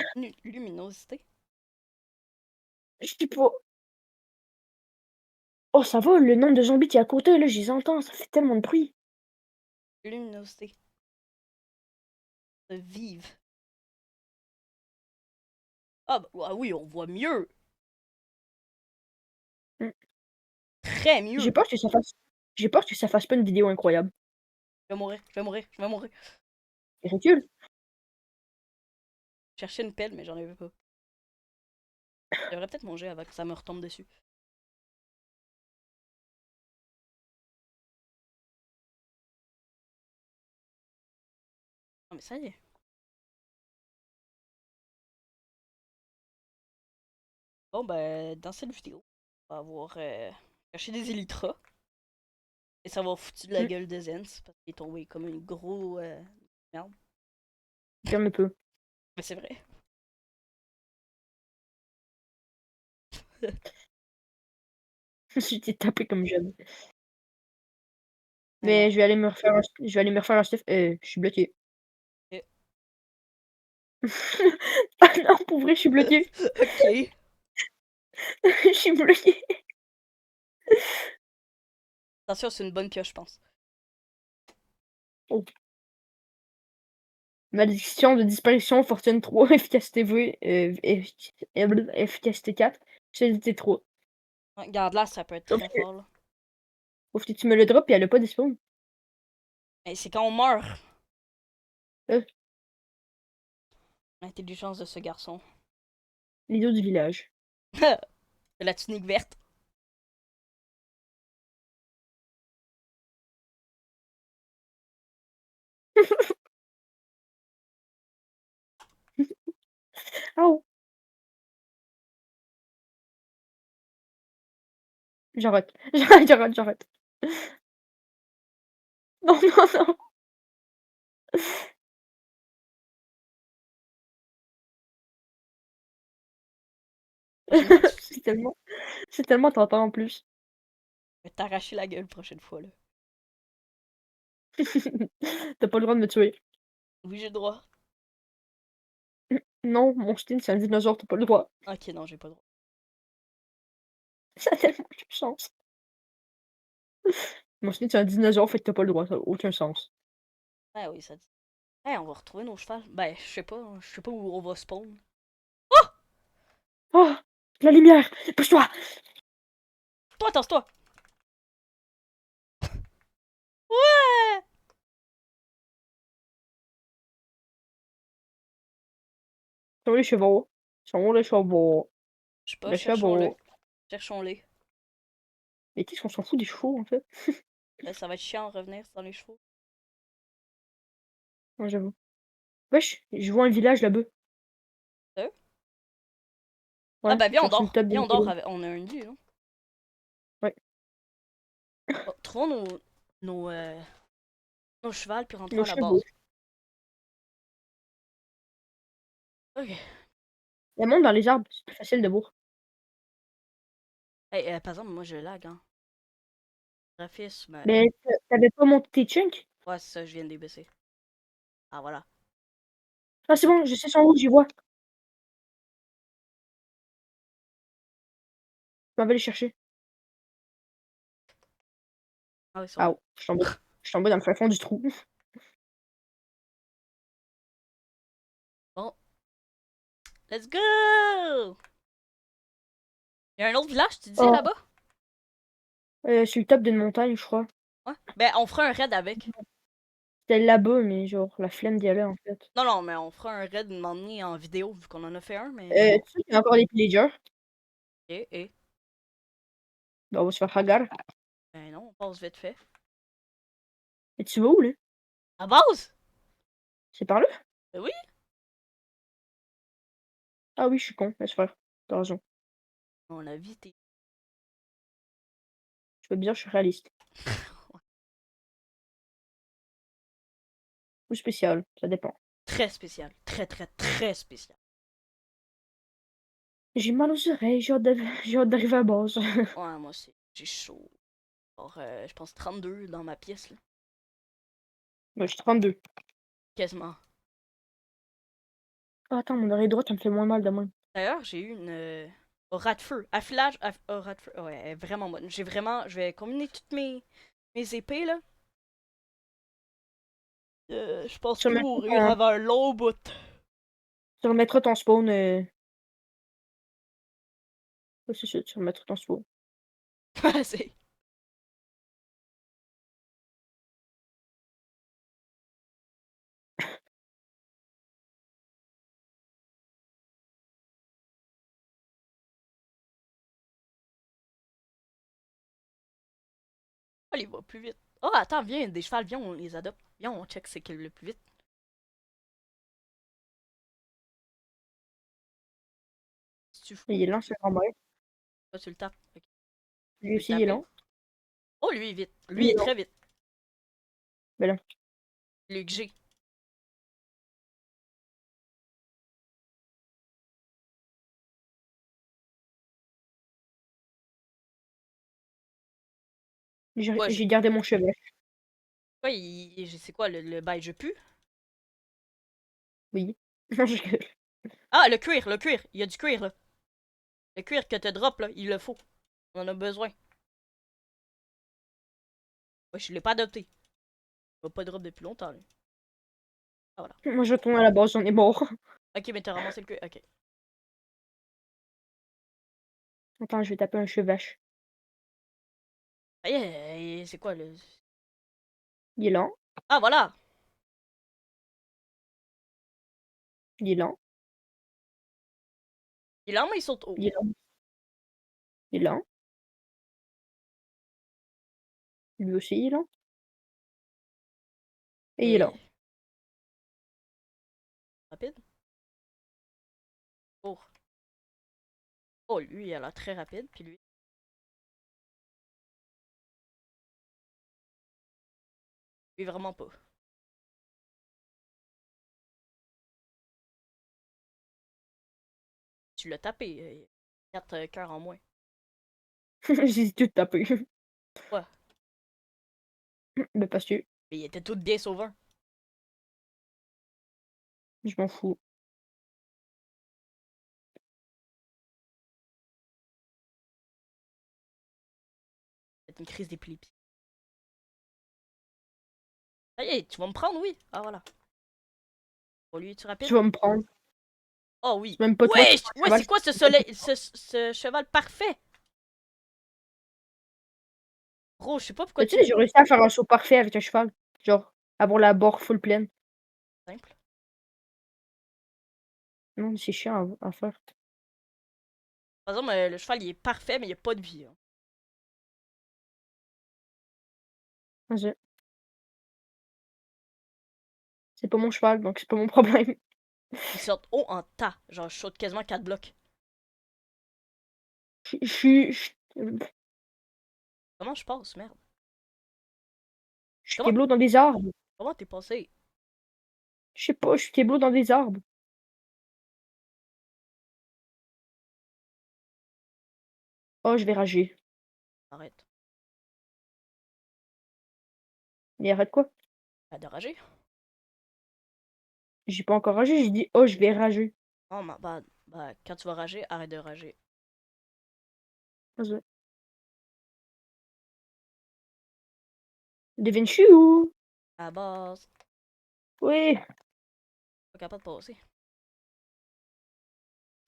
luminosité. Je sais pas. Oh, ça va, le nombre de zombies qui est à côté, là, je les entends, ça fait tellement de bruit. Luminosité. Vive. Ah, bah ah oui, on voit mieux. Mm. Très J'ai mieux. peur que ça fasse. J'ai peur que ça fasse pas une vidéo incroyable. Je vais mourir, je vais mourir, je vais mourir. Et recule. Je cherchais une pelle, mais j'en avais pas. Je devrais peut-être manger avant que ça me retombe dessus. Ah, mais ça y est. Bon, ben, dans cette vidéo, on va avoir cherché des élytras. Et ça va foutu de la Mm. gueule de Zens parce qu'il est tombé comme une gros merde. Ferme peu. Mais c'est vrai. Je t'ai tapé comme jeune. Mais non. Mais je vais aller me refaire un stuff. Je suis bloqué. Ok. Ah non, pour vrai, je suis bloqué. Ok. Je suis bloqué. Attention, c'est une bonne pioche, je pense. Oh. Malédiction de disparition, fortune 3, efficacité V, efficacité 4, agilité 3. Regarde là, ça peut être très fort, là. Sauf que tu me le drop et elle a pas disparu. Mais c'est quand on meurt. Euh, L'intelligence de ce garçon. L'idiot du village. De la tunique verte. Oh, j'arrête. J'arrête. Non, non, non. Prochaine fois, tu C'est tellement tentant en plus. vas t'arracher la gueule prochaine fois, là. T'as pas le droit de me tuer. Oui, j'ai le droit. Non, mon chien, c'est un dinosaure, t'as pas le droit. Ok, non, j'ai pas le droit. Ça a tellement de chance. Mon chien, c'est un dinosaure, fait que t'as pas le droit, ça a aucun sens. Ah oui, ça dit. Hey, on va retrouver nos chevaux. Ben, je sais pas. Je sais pas où on va spawn. Oh, la lumière! Pousse-toi! Toi, tasse-toi! Ouais! Sont où les chevaux? Sont où les chevaux? Je sais pas, Les cherchons-le. chevaux. Cherchons-les. Mais qu'est-ce qu'on s'en fout des chevaux, en fait? Ça va être chiant à revenir dans les chevaux. Ouais, j'avoue. Wesh, je vois un village là-bas. Eux? Ah Ouais, bah viens, on genre sur une dort. table Viens, d'une on dort. colline. On a un lit, non? Ouais. Bon, trouvons nos, nos chevals puis rentrons Nos à la chevaux. base. Ok. Elle monte dans les arbres, c'est plus facile de voir. Hey, par exemple, moi je lag, hein. Graphisme. Mais t'avais pas monté tes chunks? Ouais, c'est ça, je viens de les baisser. Ah, voilà. Ah, Comme c'est ça que. bon, je sais son où, j'y vois. Je m'en vais les chercher. Ah, oui, ils sont Ah, là. oh, je suis tombée dans le fin fond du trou. Bon, let's go! Il y a un autre village, tu disais, Oh, là-bas? sur le top d'une montagne, je crois. Ouais. Ben, on fera un raid avec. C'était là-bas, mais genre, la flemme d'y aller, en fait. Non, non, mais on fera un raid un moment donné en vidéo, vu qu'on en a fait un, mais. Tu sais qu'il y a encore des pillagers? Et. Ben, on va se faire hagar. Ben non, on passe vite fait. Et tu vas où, là? À base! C'est par là? Ben oui! Ah oui, je suis con, laisse faire. T'as raison. On a vite. Je veux bien, je suis réaliste. Ou spécial, ça dépend. Très spécial. Très, très, très spécial. J'ai mal aux oreilles, j'ai hâte d'arriver à base. Ouais, moi aussi. J'ai chaud. Alors, je pense 32 dans ma pièce, là. Ben, je suis 32. Quasiment. Ah, attends, mon oreille droite, ça me fait moins mal de même. D'ailleurs, j'ai eu une. Rat de feu. Affilage. Rat de feu. Ouais, elle est vraiment bonne. J'ai vraiment. Je vais combiner toutes mes épées, là. Je pense Tu plus remettras mourir ton, avant un long bout. tu remettras ton spawn. Ouais, c'est ça, tu remettras ton spawn. C'est. Oh, il va plus vite. Oh, attends, viens, des chevals, viens, on les adopte. Viens, on check c'est qui le plus vite. Si tu Il fous, est lent, c'est grand-mère. toi, tu le tapes. Ok. Lui Tu peux le aussi, il est taper. lent. Oh, lui, il est vite. Lui, Lui, il il est est lent. très vite. Ben là, Lui que j'ai. j'ai Ouais, j'ai gardé mon chevet. ouais, c'est quoi le bail je pue? Oui. Non, je rigole. Ah, le cuir, le cuir. Il y a du cuir, là. Le cuir que te drop, là, il le faut. On en a besoin. Ouais, je l'ai pas adopté. Il va pas drop depuis longtemps, là. Ah, voilà. Moi, je retourne à la base, j'en ai mort. Ok, mais t'as ramassé le cuir. Ok. Attends, je vais taper un chevache. Ah, yeah, c'est quoi, le. Il est lent. Ah, voilà! Il est lent. Il est en main, il saute haut. Il est lent. Il est lent. Lui aussi, il est lent. Et il est lent. Et. Rapide? Oh. Oh, lui, il a l'air très rapide, puis lui, vraiment pas. Tu l'as tapé. 4 cœurs en moins. J'ai tout tapé. Ouais. Mais parce que Mais il était tout bien sauveur. je m'en fous. C'est une crise d'épilepsie. Ça y est, tu vas me prendre, oui. Ah, voilà. Pour lui, es-tu Tu rapide? vas me prendre. Oh oui. C'est même pas toi qui Wesh! prends le Ouais, cheval. c'est quoi ce soleil, ce cheval parfait? Gros, je sais pas pourquoi Mais tu tu sais, le. j'ai réussi à faire un saut parfait avec un cheval. Genre, avoir la barre full pleine. Simple. Non, mais c'est chiant à faire. Par exemple, le cheval, il est parfait, mais il a pas de vie, hein. Vas-y. C'est pas mon cheval, donc c'est pas mon problème. Il saute haut en tas. Genre, je saute quasiment 4 blocs. Comment je passe, merde? Je suis Comment, keblo dans des arbres. comment t'es passé? Je sais pas, je suis keblo dans des arbres. Oh, je vais rager. Arrête. Mais arrête quoi? Arrête de rager. J'ai pas encore ragé, j'ai dit oh, je vais rager. Oh, bah, quand tu vas rager, arrête de rager. Vas-y. Devine chou. À la base. Oui, Pas capable de passer.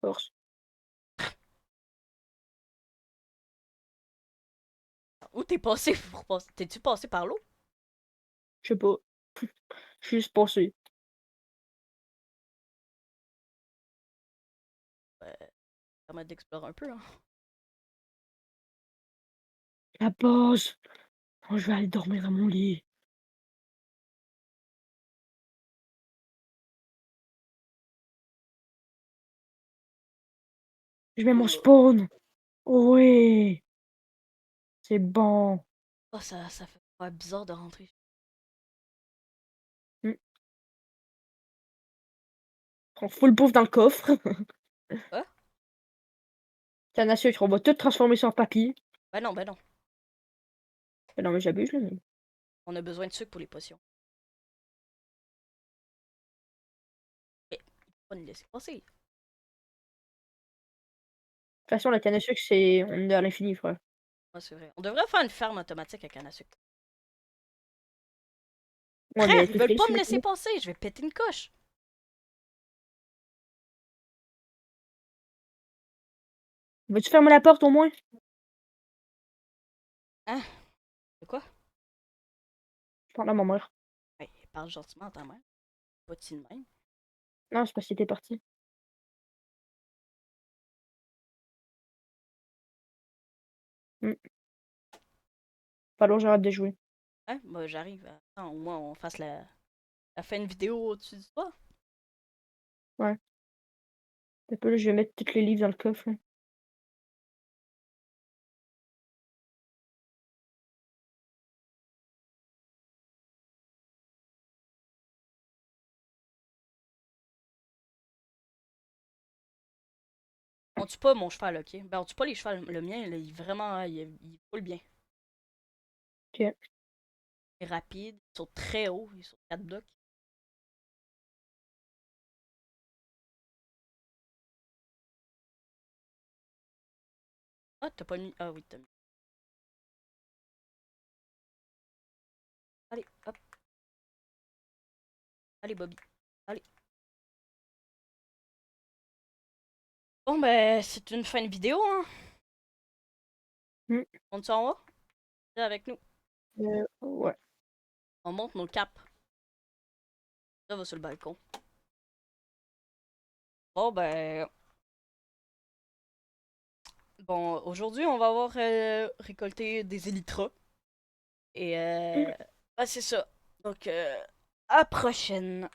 force. Où t'es passé pour passer? T'es-tu passé par l'eau? Je sais pas. Je suis juste passé. Permettre d'explorer un peu, hein. La base. Oh, je vais aller dormir dans mon lit. Je mets mon spawn. Oui, c'est bon. Oh, ça fait pas bizarre de rentrer. Hmm. Prends full bouffe dans le coffre. Quoi? Canne à sucre, on va tout transformer ça en papier. Ben non, ben non. Non, mais j'abuse là. De On a besoin de sucre pour les potions. Mais, il faut pas nous laisser passer. toute façon, la canne à sucre, c'est. On est à l'infini, frère. Ouais, c'est vrai. On devrait faire une ferme automatique à canne à sucre. Ouais, mais Frère, avec ils le veulent prix pas du me laisser maintenant. passer, je vais péter une coche. Veux-tu fermer la porte au moins? Hein? De quoi? Je parle à ma mère. Ouais, parle gentiment à ta mère. Pas de même. Non, c'est parce que t'es parti. Hmm. Pas long, j'arrête de jouer. Hein? Moi, j'arrive. Attends, au moins, on fasse la fin de vidéo au-dessus du toit. Ouais. Un peu là, je vais mettre tous les livres dans le coffre. Là. On tue pas mon cheval, ok? Ben, on tue pas les chevals. Le mien, là, il vraiment, il roule bien. Ok. Il est rapide, il saute très haut, il saute 4 blocs. Ah, t'as pas mis. Ah oui, t'as mis. Allez, hop. Allez, Bobby. Allez. Bon, ben, c'est une fin de vidéo, hein. Hmm. On s'en va? Viens avec nous. Ouais. On monte nos capes. Ça va sur le balcon. Bon, ben. Bon, aujourd'hui, on va avoir récolté des élytras. Et Hmm. c'est ça. Donc, à prochaine.